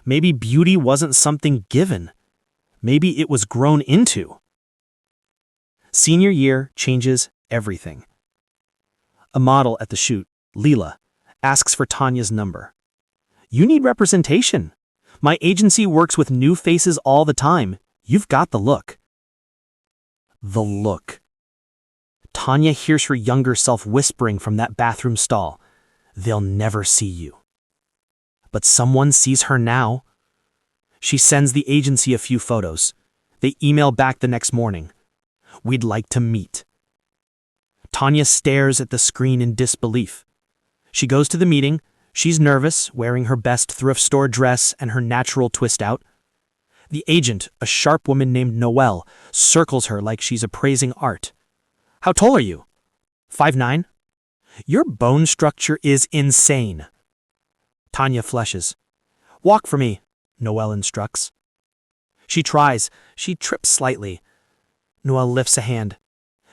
Maybe beauty wasn't something given. Maybe it was grown into. Senior year changes everything. A model at the shoot, Leela, asks for Tanya's number. "You need representation. My agency works with new faces all the time. You've got the look." The look. Tanya hears her younger self whispering from that bathroom stall, "They'll never see you." but someone sees her now. She sends the agency a few photos. They email back the next morning. We'd like to meet. Tanya stares at the screen in disbelief. She goes to the meeting. She's nervous, wearing her best thrift store dress and her natural twist out. The agent, a sharp woman named Noelle, circles her like she's appraising art. How tall are you? 5'9"? Your bone structure is insane. Tanya flushes. Walk for me, Noelle instructs. She tries. She trips slightly. Noelle lifts a hand.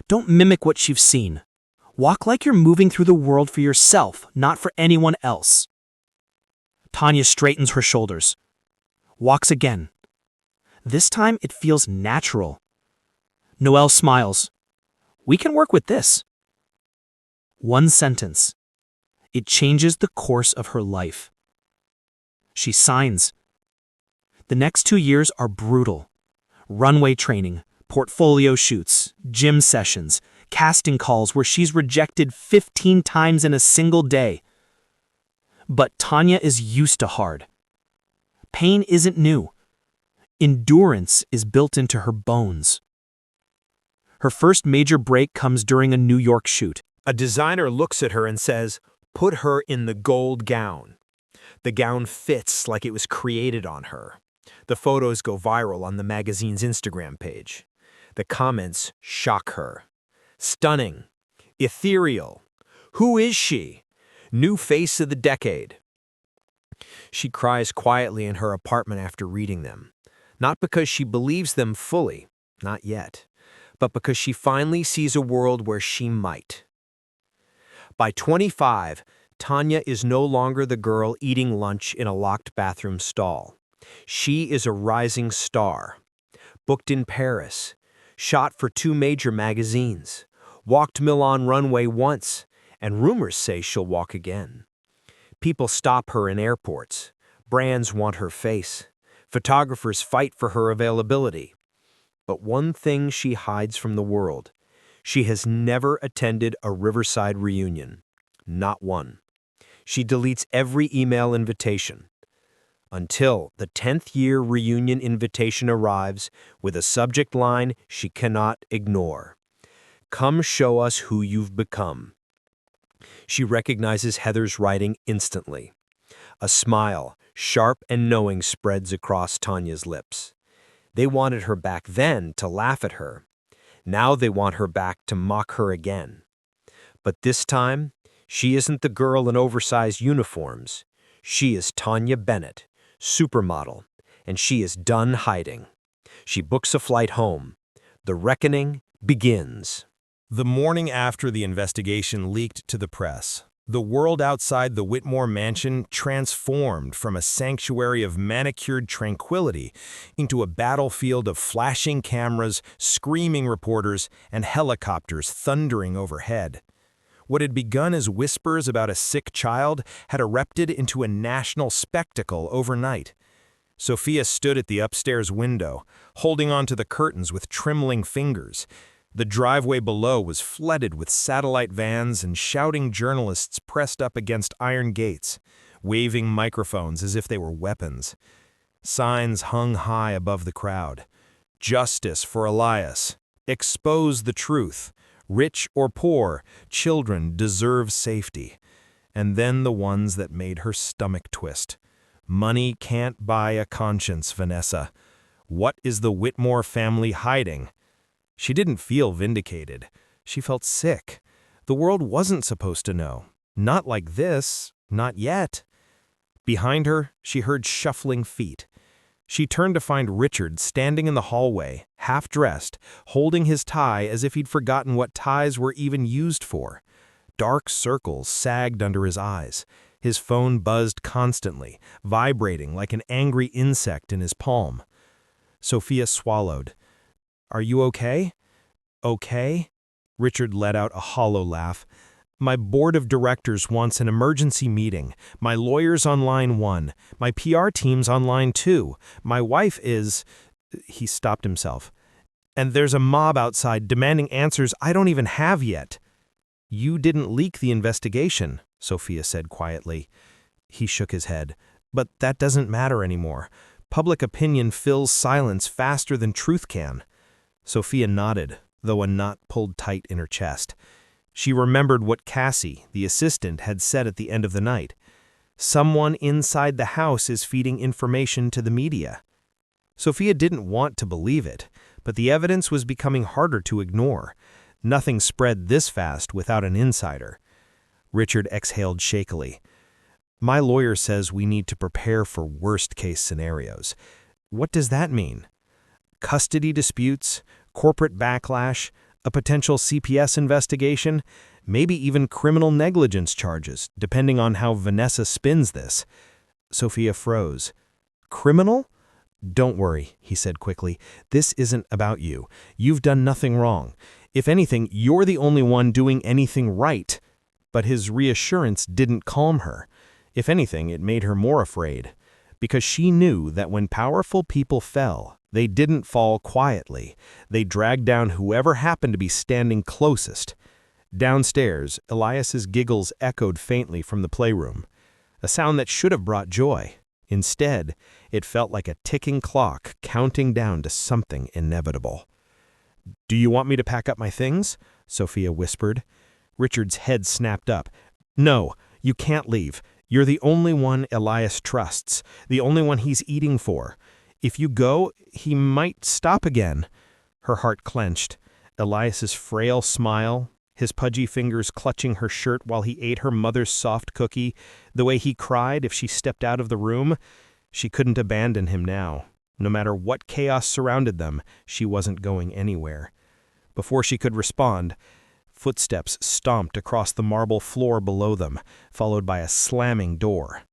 Don't mimic what you've seen. Walk like you're moving through the world for yourself, not for anyone else. Tanya straightens her shoulders. Walks again. This time it feels natural. Noelle smiles. We can work with this. One sentence. It changes the course of her life. She signs. The next 2 years are brutal. Runway training, portfolio shoots, gym sessions, casting calls where she's rejected 15 times in a single day. But Tanya is used to hard. Pain isn't new. Endurance is built into her bones. Her first major break comes during a New York shoot. A designer looks at her and says, "Put her in the gold gown." The gown fits like it was created on her. The photos go viral on the magazine's Instagram page. The comments shock her. Stunning. Ethereal. Who is she? New face of the decade. She cries quietly in her apartment after reading them. Not because she believes them fully, not yet, but because she finally sees a world where she might. By 25, Tanya is no longer the girl eating lunch in a locked bathroom stall. She is a rising star. Booked in Paris, shot for 2 major magazines, walked Milan runway once, and rumors say she'll walk again. People stop her in airports. Brands want her face. Photographers fight for her availability. But one thing she hides from the world. She has never attended a Riverside reunion. Not one. She deletes every email invitation. Until the 10th year reunion invitation arrives with a subject line she cannot ignore. Come show us who you've become. She recognizes Heather's writing instantly. A smile, sharp and knowing, spreads across Tanya's lips. They wanted her back then to laugh at her. Now they want her back to mock her again. But this time, she isn't the girl in oversized uniforms. She is Tanya Bennett, Supermodel, and she is done hiding. She books a flight home. The reckoning begins. The morning after the investigation leaked to the press, the world outside the Whitmore mansion transformed from a sanctuary of manicured tranquility into a battlefield of flashing cameras, screaming reporters, and helicopters thundering overhead. What had begun as whispers about a sick child had erupted into a national spectacle overnight. Sophia stood at the upstairs window, holding onto the curtains with trembling fingers. The driveway below was flooded with satellite vans and shouting journalists pressed up against iron gates, waving microphones as if they were weapons. Signs hung high above the crowd. Justice for Elias. Expose the truth. Rich or poor, children deserve safety. And then the ones that made her stomach twist. Money can't buy a conscience, Vanessa. What is the Whitmore family hiding? She didn't feel vindicated. She felt sick. The world wasn't supposed to know. Not like this. Not yet. Behind her, she heard shuffling feet. She turned to find Richard standing in the hallway, half-dressed, holding his tie as if he'd forgotten what ties were even used for. Dark circles sagged under his eyes. His phone buzzed constantly, vibrating like an angry insect in his palm. Sophia swallowed. "Are you okay?" "Okay?" Richard let out a hollow laugh. "My board of directors wants an emergency meeting. My lawyer's on line 1. My PR team's on line 2. My wife is—" He stopped himself. "And there's a mob outside demanding answers I don't even have yet." "You didn't leak the investigation," Sophia said quietly. He shook his head. But that doesn't matter anymore. Public opinion fills silence faster than truth can. Sophia nodded, though a knot pulled tight in her chest. She remembered what Cassie, the assistant, had said at the end of the night. Someone inside the house is feeding information to the media. Sophia didn't want to believe it, but the evidence was becoming harder to ignore. Nothing spread this fast without an insider. Richard exhaled shakily. My lawyer says we need to prepare for worst-case scenarios. What does that mean? Custody disputes, corporate backlash, a potential CPS investigation, maybe even criminal negligence charges, depending on how Vanessa spins this. Sophia froze. Criminal? Don't worry, he said quickly. This isn't about you. You've done nothing wrong. If anything, you're the only one doing anything right. But his reassurance didn't calm her. If anything, it made her more afraid. Because she knew that when powerful people fell, they didn't fall quietly. They dragged down whoever happened to be standing closest. Downstairs, Elias's giggles echoed faintly from the playroom. A sound that should have brought joy. Instead, it felt like a ticking clock counting down to something inevitable. Do you want me to pack up my things? Sophia whispered. Richard's head snapped up. No, you can't leave. You're the only one Elias trusts, the only one he's eating for. If you go, he might stop again. Her heart clenched. Elias's frail smile, his pudgy fingers clutching her shirt while he ate her mother's soft cookie, the way he cried if she stepped out of the room. She couldn't abandon him now. No matter what chaos surrounded them, she wasn't going anywhere. Before she could respond, footsteps stomped across the marble floor below them, followed by a slamming door.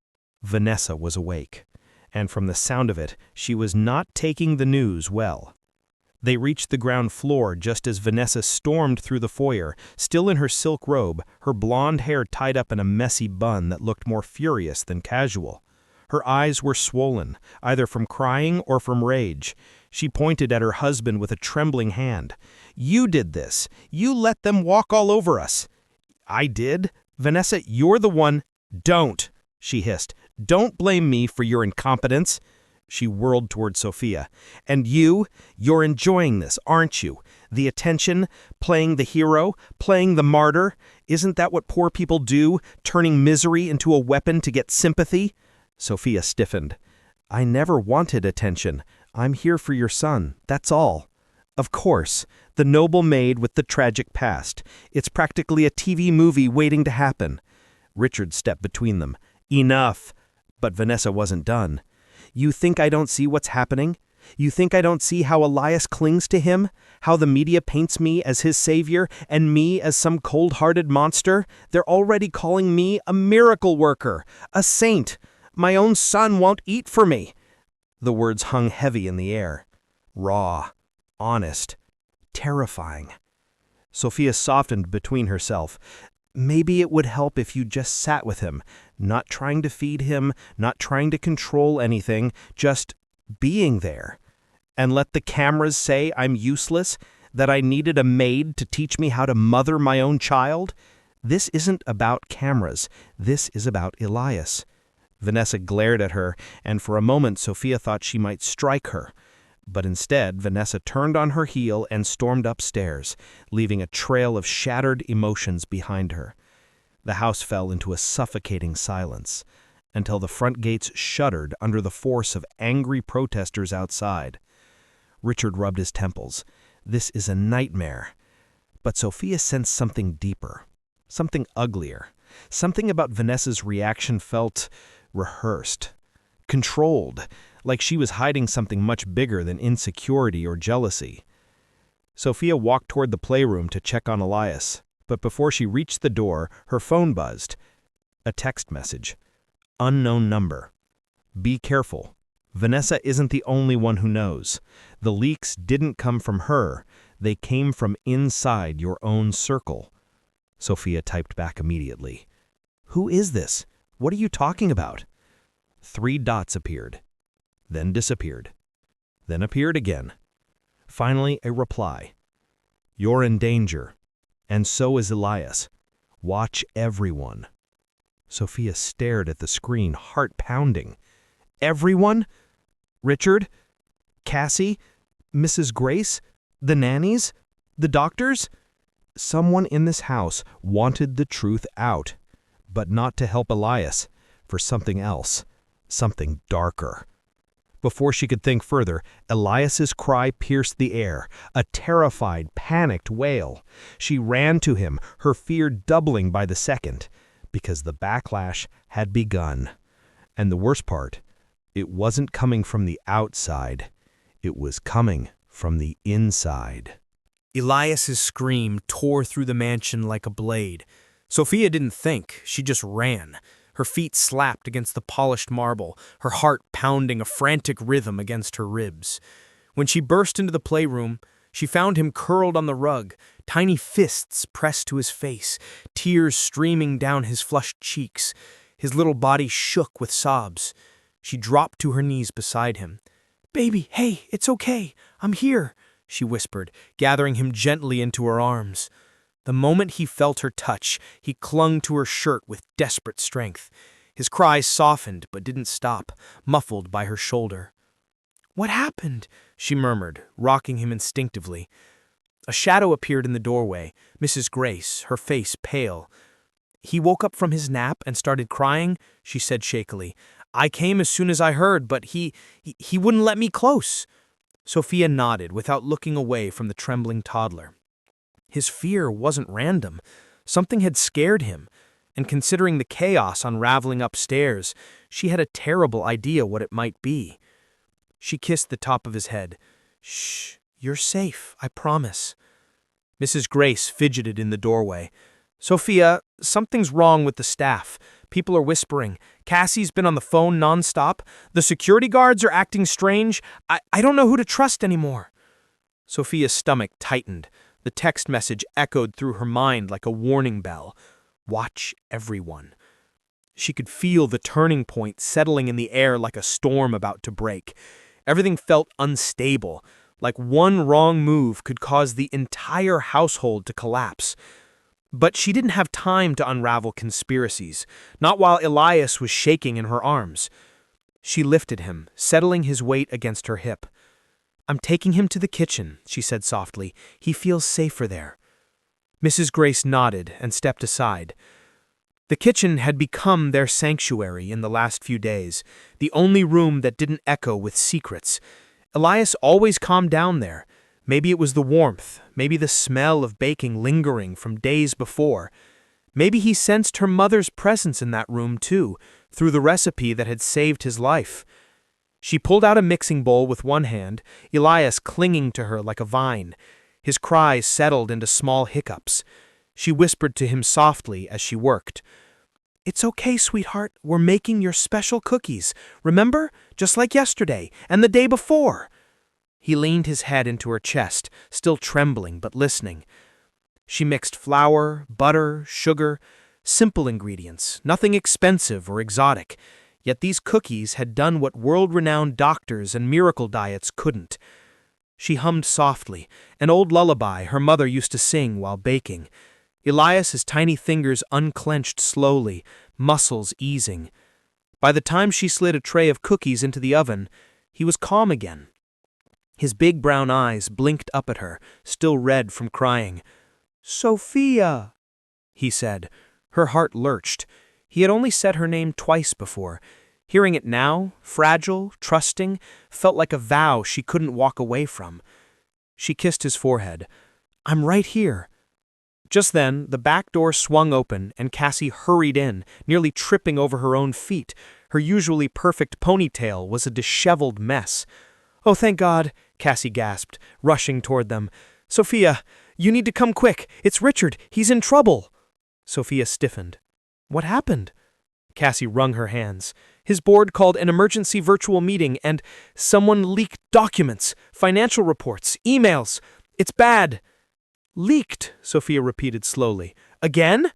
Vanessa was awake, and from the sound of it, she was not taking the news well. They reached the ground floor just as Vanessa stormed through the foyer, still in her silk robe, her blonde hair tied up in a messy bun that looked more furious than casual. Her eyes were swollen, either from crying or from rage. She pointed at her husband with a trembling hand. You did this. You let them walk all over us. I did? Vanessa, you're the one. Don't, she hissed. Don't blame me for your incompetence. She whirled toward Sophia. And you're enjoying this, aren't you? The attention, playing the hero, playing the martyr. Isn't that what poor people do, turning misery into a weapon to get sympathy? Sophia stiffened. I never wanted attention. I'm here for your son, that's all. Of course, the noble maid with the tragic past. It's practically a TV movie waiting to happen. Richard stepped between them. Enough. But Vanessa wasn't done. You think I don't see what's happening? You think I don't see how Elias clings to him? How the media paints me as his savior and me as some cold-hearted monster? They're already calling me a miracle worker, a saint. My own son won't eat for me. The words hung heavy in the air. Raw, honest, terrifying. Sophia softened between herself. Maybe it would help if you just sat with him, not trying to feed him, not trying to control anything, just being there. And let the cameras say I'm useless, that I needed a maid to teach me how to mother my own child. This isn't about cameras. This is about Elias. Vanessa glared at her, and for a moment Sophia thought she might strike her. But instead, Vanessa turned on her heel and stormed upstairs, leaving a trail of shattered emotions behind her. The house fell into a suffocating silence, until the front gates shuddered under the force of angry protesters outside. Richard rubbed his temples. This is a nightmare. But Sophia sensed something deeper, something uglier. Something about Vanessa's reaction felt rehearsed, controlled, like she was hiding something much bigger than insecurity or jealousy. Sophia walked toward the playroom to check on Elias, but before she reached the door, her phone buzzed. A text message. Unknown number. Be careful. Vanessa isn't the only one who knows. The leaks didn't come from her. They came from inside your own circle. Sophia typed back immediately. Who is this? What are you talking about? 3 dots appeared, then disappeared, then appeared again. Finally, a reply. You're in danger, and so is Elias. Watch everyone. Sophia stared at the screen, heart pounding. Everyone? Richard? Cassie? Mrs. Grace? The nannies? The doctors? Someone in this house wanted the truth out, but not to help Elias, for something else, something darker. Before she could think further, Elias's cry pierced the air, a terrified, panicked wail. She ran to him, her fear doubling by the second, because the backlash had begun. And the worst part, it wasn't coming from the outside. It was coming from the inside. Elias's scream tore through the mansion like a blade. Sophia didn't think, she just ran. Her feet slapped against the polished marble, her heart pounding a frantic rhythm against her ribs. When she burst into the playroom, she found him curled on the rug, tiny fists pressed to his face, tears streaming down his flushed cheeks. His little body shook with sobs. She dropped to her knees beside him. "Baby, hey, it's okay. I'm here," she whispered, gathering him gently into her arms. The moment he felt her touch, he clung to her shirt with desperate strength. His cries softened but didn't stop, muffled by her shoulder. "What happened?" she murmured, rocking him instinctively. A shadow appeared in the doorway, Mrs. Grace, her face pale. "He woke up from his nap and started crying," she said shakily. "I came as soon as I heard, but he wouldn't let me close." Sophia nodded without looking away from the trembling toddler. His fear wasn't random. Something had scared him, and considering the chaos unraveling upstairs, she had a terrible idea what it might be. She kissed the top of his head. "Shh, you're safe, I promise." Mrs. Grace fidgeted in the doorway. "Sophia, something's wrong with the staff. People are whispering. Cassie's been on the phone nonstop. The security guards are acting strange. I don't know who to trust anymore." Sophia's stomach tightened. The text message echoed through her mind like a warning bell. Watch everyone. She could feel the turning point settling in the air like a storm about to break. Everything felt unstable, like one wrong move could cause the entire household to collapse. But she didn't have time to unravel conspiracies, not while Elias was shaking in her arms. She lifted him, settling his weight against her hip. "I'm taking him to the kitchen," she said softly. "He feels safer there." Mrs. Grace nodded and stepped aside. The kitchen had become their sanctuary in the last few days, the only room that didn't echo with secrets. Elias always calmed down there. Maybe it was the warmth, maybe the smell of baking lingering from days before. Maybe he sensed her mother's presence in that room too, through the recipe that had saved his life. She pulled out a mixing bowl with one hand, Elias clinging to her like a vine. His cries settled into small hiccups. She whispered to him softly as she worked. "It's okay, sweetheart. We're making your special cookies. Remember? Just like yesterday and the day before." He leaned his head into her chest, still trembling but listening. She mixed flour, butter, sugar, simple ingredients, nothing expensive or exotic. Yet these cookies had done what world-renowned doctors and miracle diets couldn't. She hummed softly, an old lullaby her mother used to sing while baking. Elias's tiny fingers unclenched slowly, muscles easing. By the time she slid a tray of cookies into the oven, he was calm again. His big brown eyes blinked up at her, still red from crying. "Sophia," he said. Her heart lurched. He had only said her name twice before. Hearing it now, fragile, trusting, felt like a vow she couldn't walk away from. She kissed his forehead. "I'm right here." Just then, the back door swung open and Cassie hurried in, nearly tripping over her own feet. Her usually perfect ponytail was a disheveled mess. "Oh, thank God," Cassie gasped, rushing toward them. "Sophia, you need to come quick. It's Richard. He's in trouble." Sophia stiffened. "What happened?" Cassie wrung her hands. "His board called an emergency virtual meeting and someone leaked documents, financial reports, emails. It's bad." "Leaked," Sophia repeated slowly. "Again?"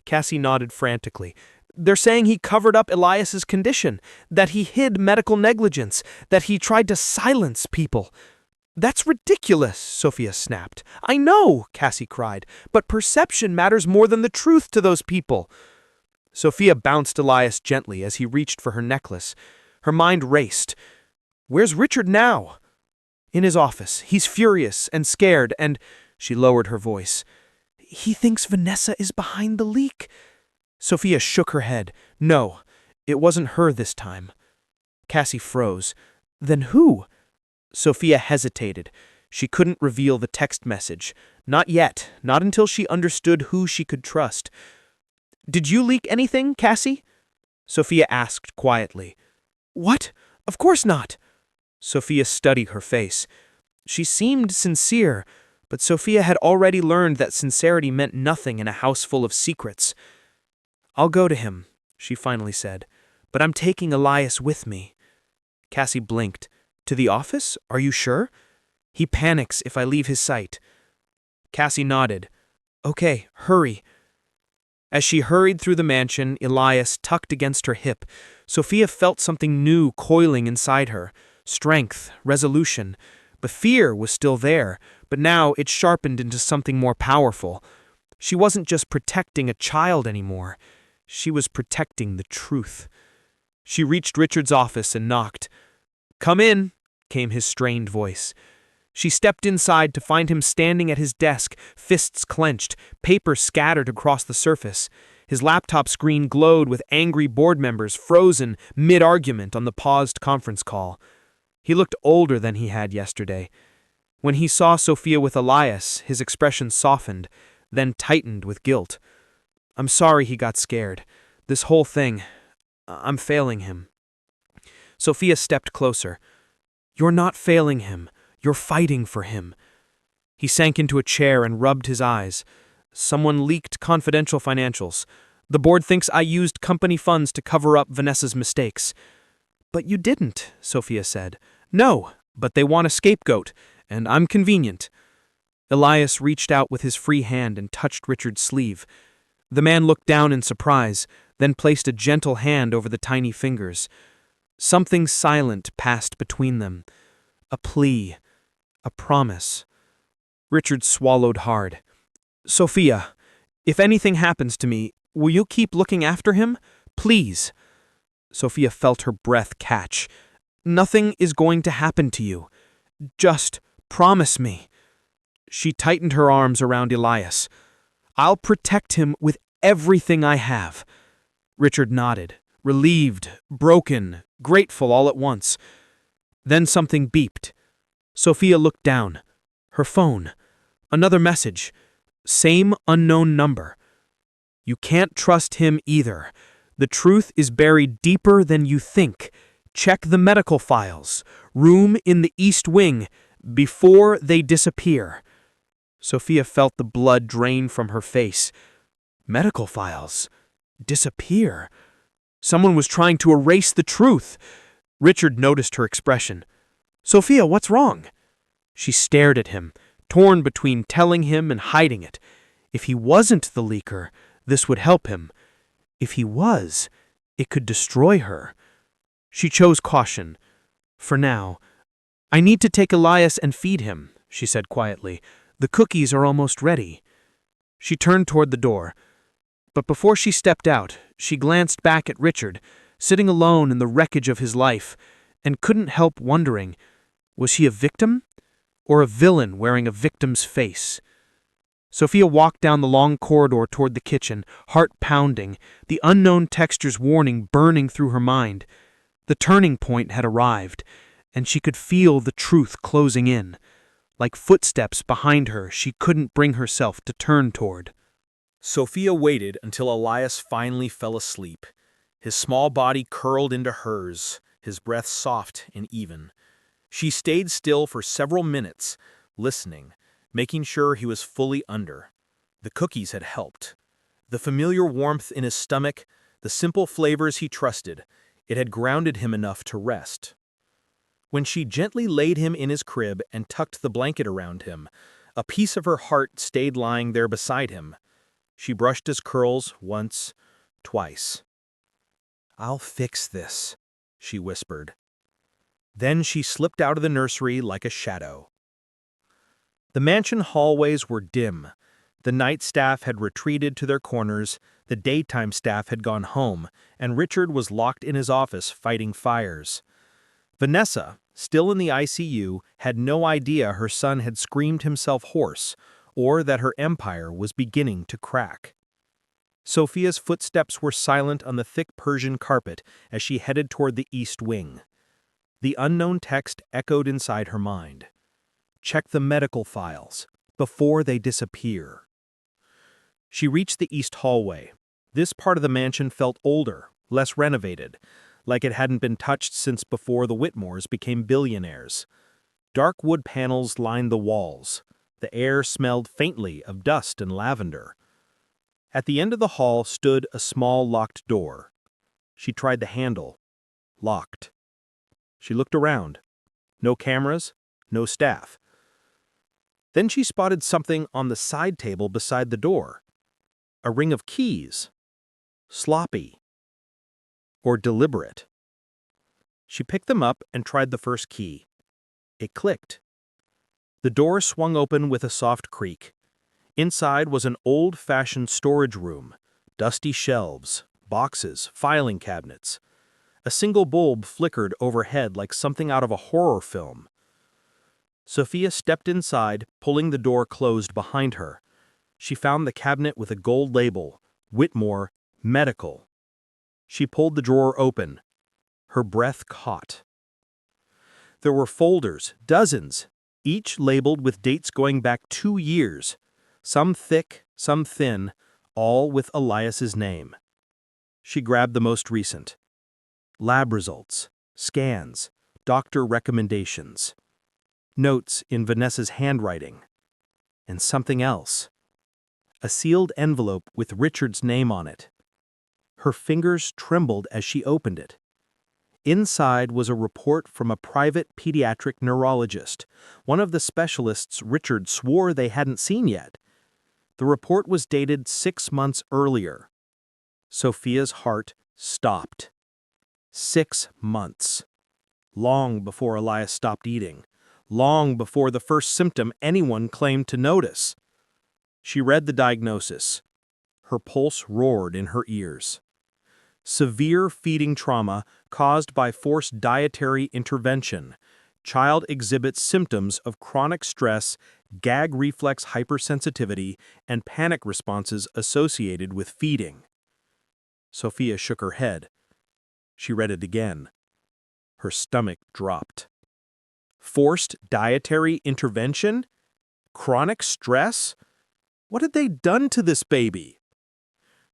Cassie nodded frantically. "They're saying he covered up Elias's condition, that he hid medical negligence, that he tried to silence people." "That's ridiculous," Sophia snapped. "I know," Cassie cried, "but perception matters more than the truth to those people." Sophia bounced Elias gently as he reached for her necklace. Her mind raced. Where's Richard now? In his office. He's furious and scared, and she lowered her voice. He thinks Vanessa is behind the leak. Sophia shook her head. No, it wasn't her this time. Cassie froze. Then who? Sophia hesitated. She couldn't reveal the text message. Not yet, not until she understood who she could trust. Did you leak anything, Cassie? Sophia asked quietly. What? Of course not. Sophia studied her face. She seemed sincere, but Sophia had already learned that sincerity meant nothing in a house full of secrets. I'll go to him, she finally said, but I'm taking Elias with me. Cassie blinked. To the office? Are you sure? He panics if I leave his sight. Cassie nodded. Okay, hurry. As she hurried through the mansion, Elias tucked against her hip, Sophia felt something new coiling inside her. Strength, resolution. But fear was still there, but now it sharpened into something more powerful. She wasn't just protecting a child anymore. She was protecting the truth. She reached Richard's office and knocked. Come in, came his strained voice. She stepped inside to find him standing at his desk, fists clenched, paper scattered across the surface. His laptop screen glowed with angry board members frozen mid-argument on the paused conference call. He looked older than he had yesterday. When he saw Sophia with Elias, his expression softened, then tightened with guilt. I'm sorry he got scared. This whole thing, I'm failing him. Sophia stepped closer. You're not failing him. You're fighting for him. He sank into a chair and rubbed his eyes. Someone leaked confidential financials. The board thinks I used company funds to cover up Vanessa's mistakes. But you didn't, Sophia said. No, but they want a scapegoat, and I'm convenient. Elias reached out with his free hand and touched Richard's sleeve. The man looked down in surprise, then placed a gentle hand over the tiny fingers. Something silent passed between them. A plea. A promise. Richard swallowed hard. Sophia, if anything happens to me, will you keep looking after him? Please. Sophia felt her breath catch. Nothing is going to happen to you. Just promise me. She tightened her arms around Elias. I'll protect him with everything I have. Richard nodded, relieved, broken, grateful all at once. Then something beeped. Sophia looked down. Her phone. Another message. Same unknown number. You can't trust him either. The truth is buried deeper than you think. Check the medical files. Room in the East Wing. Before they disappear. Sophia felt the blood drain from her face. Medical files. Disappear. Someone was trying to erase the truth. Richard noticed her expression. Sophia, what's wrong? She stared at him, torn between telling him and hiding it. If he wasn't the leaker, this would help him. If he was, it could destroy her. She chose caution. For now. I need to take Elias and feed him, she said quietly. The cookies are almost ready. She turned toward the door. But before she stepped out, she glanced back at Richard, sitting alone in the wreckage of his life, and couldn't help wondering, was he a victim or a villain wearing a victim's face? Sophia walked down the long corridor toward the kitchen, heart pounding, the unknown texture's warning burning through her mind. The turning point had arrived, and she could feel the truth closing in. Like footsteps behind her, she couldn't bring herself to turn toward. Sophia waited until Elias finally fell asleep. His small body curled into hers, his breath soft and even. She stayed still for several minutes, listening, making sure he was fully under. The cookies had helped. The familiar warmth in his stomach, the simple flavors he trusted, it had grounded him enough to rest. When she gently laid him in his crib and tucked the blanket around him, a piece of her heart stayed lying there beside him. She brushed his curls once, twice. I'll fix this, she whispered. Then she slipped out of the nursery like a shadow. The mansion hallways were dim. The night staff had retreated to their corners, The daytime staff had gone home, and Richard was locked in his office fighting fires. Vanessa, still in the ICU, had no idea her son had screamed himself hoarse, or that her empire was beginning to crack. Sophia's footsteps were silent on the thick Persian carpet as she headed toward the East Wing. The unknown text echoed inside her mind. Check the medical files before they disappear. She reached the east hallway. This part of the mansion felt older, less renovated, like it hadn't been touched since before the Whitmores became billionaires. Dark wood panels lined the walls. The air smelled faintly of dust and lavender. At the end of the hall stood a small locked door. She tried the handle. Locked. She looked around. No cameras, no staff. Then she spotted something on the side table beside the door. A ring of keys. Sloppy. Or deliberate. She picked them up and tried the first key. It clicked. The door swung open with a soft creak. Inside was an old-fashioned storage room, dusty shelves, boxes, filing cabinets. A single bulb flickered overhead like something out of a horror film. Sophia stepped inside, pulling the door closed behind her. She found the cabinet with a gold label, Whitmore, Medical. She pulled the drawer open. Her breath caught. There were folders, dozens, each labeled with dates going back 2 years. Some thick, some thin, all with Elias's name. She grabbed the most recent. Lab results, scans, doctor recommendations. Notes in Vanessa's handwriting. And something else. A sealed envelope with Richard's name on it. Her fingers trembled as she opened it. Inside was a report from a private pediatric neurologist, one of the specialists Richard swore they hadn't seen yet. The report was dated 6 months earlier. Sophia's heart stopped. 6 months. Long before Elias stopped eating. Long before the first symptom anyone claimed to notice. She read the diagnosis. Her pulse roared in her ears. Severe feeding trauma caused by forced dietary intervention. Child exhibits symptoms of chronic stress, gag reflex hypersensitivity, and panic responses associated with feeding. Sophia shook her head. She read it again. Her stomach dropped. Forced dietary intervention? Chronic stress? What had they done to this baby?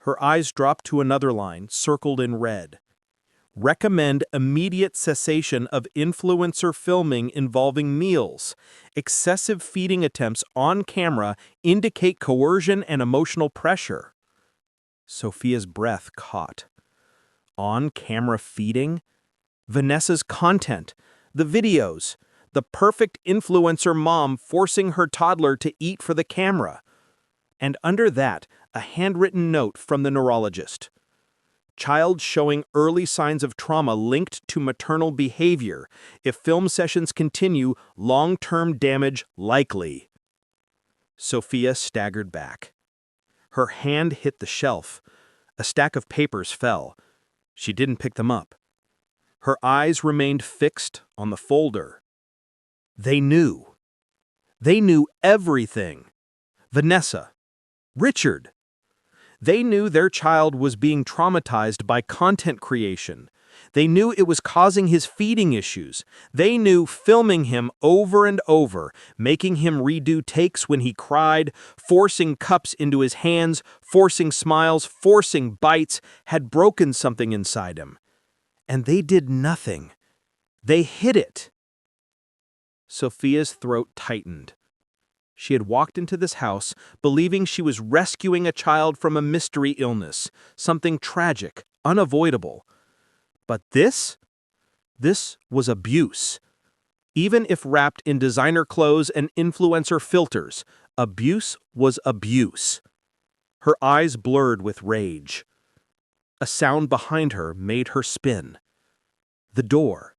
Her eyes dropped to another line, circled in red. Recommend immediate cessation of influencer filming involving meals. Excessive feeding attempts on camera indicate coercion and emotional pressure. Sophia's breath caught. On-camera feeding? Vanessa's content, the videos, the perfect influencer mom forcing her toddler to eat for the camera. And under that, a handwritten note from the neurologist. Child showing early signs of trauma linked to maternal behavior. If film sessions continue, long-term damage likely. Sophia staggered back. Her hand hit the shelf. A stack of papers fell. She didn't pick them up. Her eyes remained fixed on the folder. They knew. They knew everything. Vanessa. Richard. They knew their child was being traumatized by content creation. They knew it was causing his feeding issues. They knew filming him over and over, making him redo takes when he cried, forcing cups into his hands, forcing smiles, forcing bites, had broken something inside him. And they did nothing. They hid it. Sophia's throat tightened. She had walked into this house believing she was rescuing a child from a mystery illness, something tragic, unavoidable. But this was abuse. Even if wrapped in designer clothes and influencer filters, abuse was abuse. Her eyes blurred with rage. A sound behind her made her spin. The door.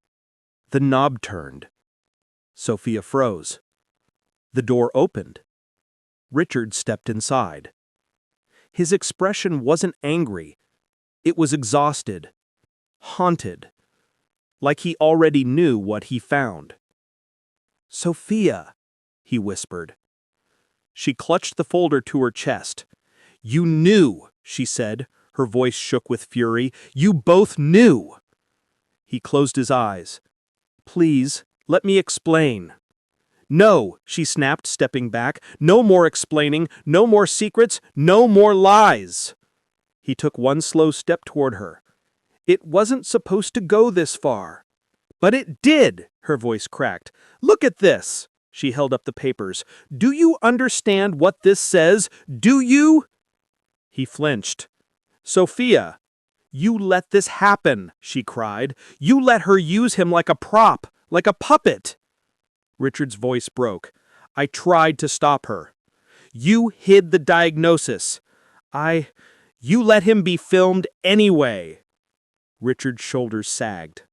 The knob turned. Sophia froze. The door opened. Richard stepped inside. His expression wasn't angry. It was exhausted, haunted, like he already knew what he found. "Sophia," he whispered. She clutched the folder to her chest. "You knew," she said, her voice shook with fury. "You both knew." He closed his eyes. "Please, let me explain." "No," she snapped, stepping back. "No more explaining, no more secrets, no more lies." He took one slow step toward her. "It wasn't supposed to go this far." "But it did," her voice cracked. "Look at this." She held up the papers. "Do you understand what this says? Do you?" He flinched. "Sophia, you let this happen," she cried. "You let her use him like a prop, like a puppet." Richard's voice broke. "I tried to stop her. You hid the diagnosis. You let him be filmed anyway." Richard's shoulders sagged.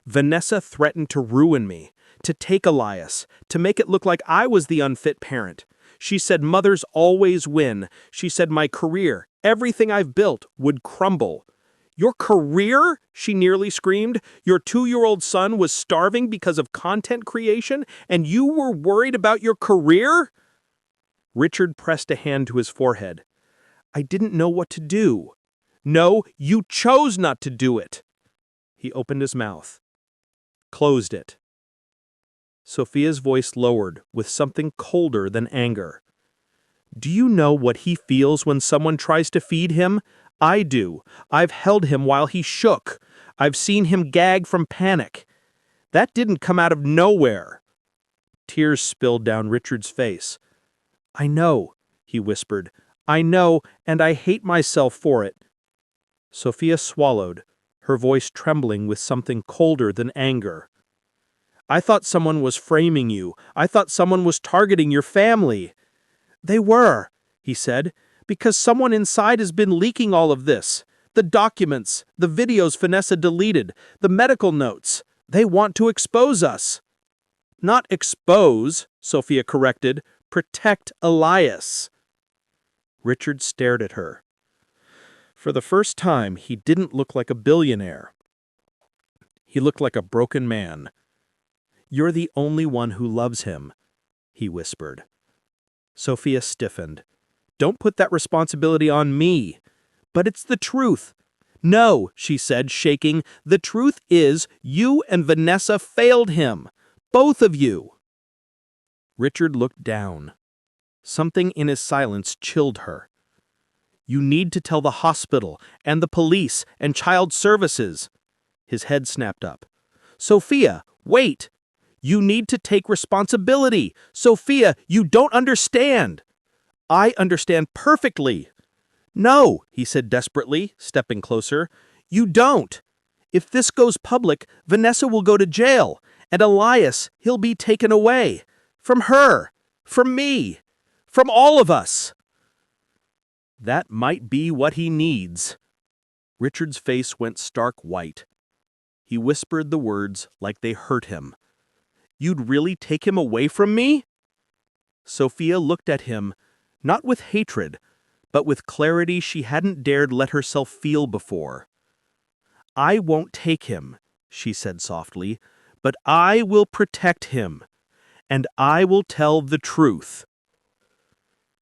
"Vanessa threatened to ruin me, to take Elias, to make it look like I was the unfit parent. She said mothers always win. She said my career, everything I've built, would crumble." "Your career?" she nearly screamed. "Your 2-year-old son was starving because of content creation, and you were worried about your career?" Richard pressed a hand to his forehead. "I didn't know what to do." "No, you chose not to do it." He opened his mouth, closed it. Sophia's voice lowered with something colder than anger. "Do you know what he feels when someone tries to feed him? I do. I've held him while he shook. I've seen him gag from panic. That didn't come out of nowhere." Tears spilled down Richard's face. "I know," he whispered. "I know, and I hate myself for it." Sophia swallowed, her voice trembling with something colder than anger. "I thought someone was framing you. I thought someone was targeting your family." "They were," he said, "because someone inside has been leaking all of this. The documents, the videos Vanessa deleted, the medical notes. They want to expose us." "Not expose," Sophia corrected. "Protect Elias." Richard stared at her. For the first time, he didn't look like a billionaire. He looked like a broken man. "You're the only one who loves him," he whispered. Sophia stiffened. "Don't put that responsibility on me." "But it's the truth." "No," she said, shaking. "The truth is, you and Vanessa failed him. Both of you." Richard looked down. Something in his silence chilled her. "You need to tell the hospital, and the police, and child services." His head snapped up. "Sophia, wait! You need to take responsibility. Sophia, you don't understand." "I understand perfectly." "No," he said desperately, stepping closer. "You don't. If this goes public, Vanessa will go to jail, and Elias, he'll be taken away. From her, from me, from all of us." "That might be what he needs." Richard's face went stark white. He whispered the words like they hurt him. "You'd really take him away from me?" Sophia looked at him, not with hatred, but with clarity she hadn't dared let herself feel before. "I won't take him," she said softly, "but I will protect him, and I will tell the truth."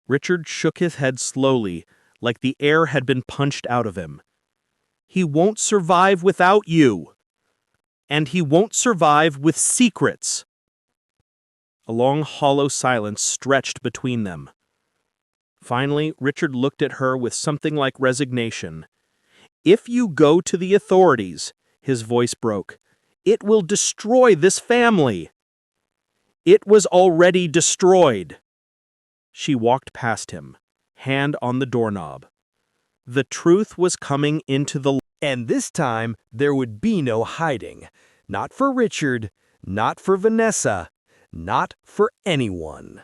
Richard shook his head slowly, like the air had been punched out of him. "He won't survive without you. And he won't survive with secrets." A long, hollow silence stretched between them. Finally, Richard looked at her with something like resignation. "If you go to the authorities," his voice broke, "it will destroy this family." "It was already destroyed." She walked past him, hand on the doorknob. The truth was coming into the light. And this time, there would be no hiding. Not for Richard, not for Vanessa, not for anyone.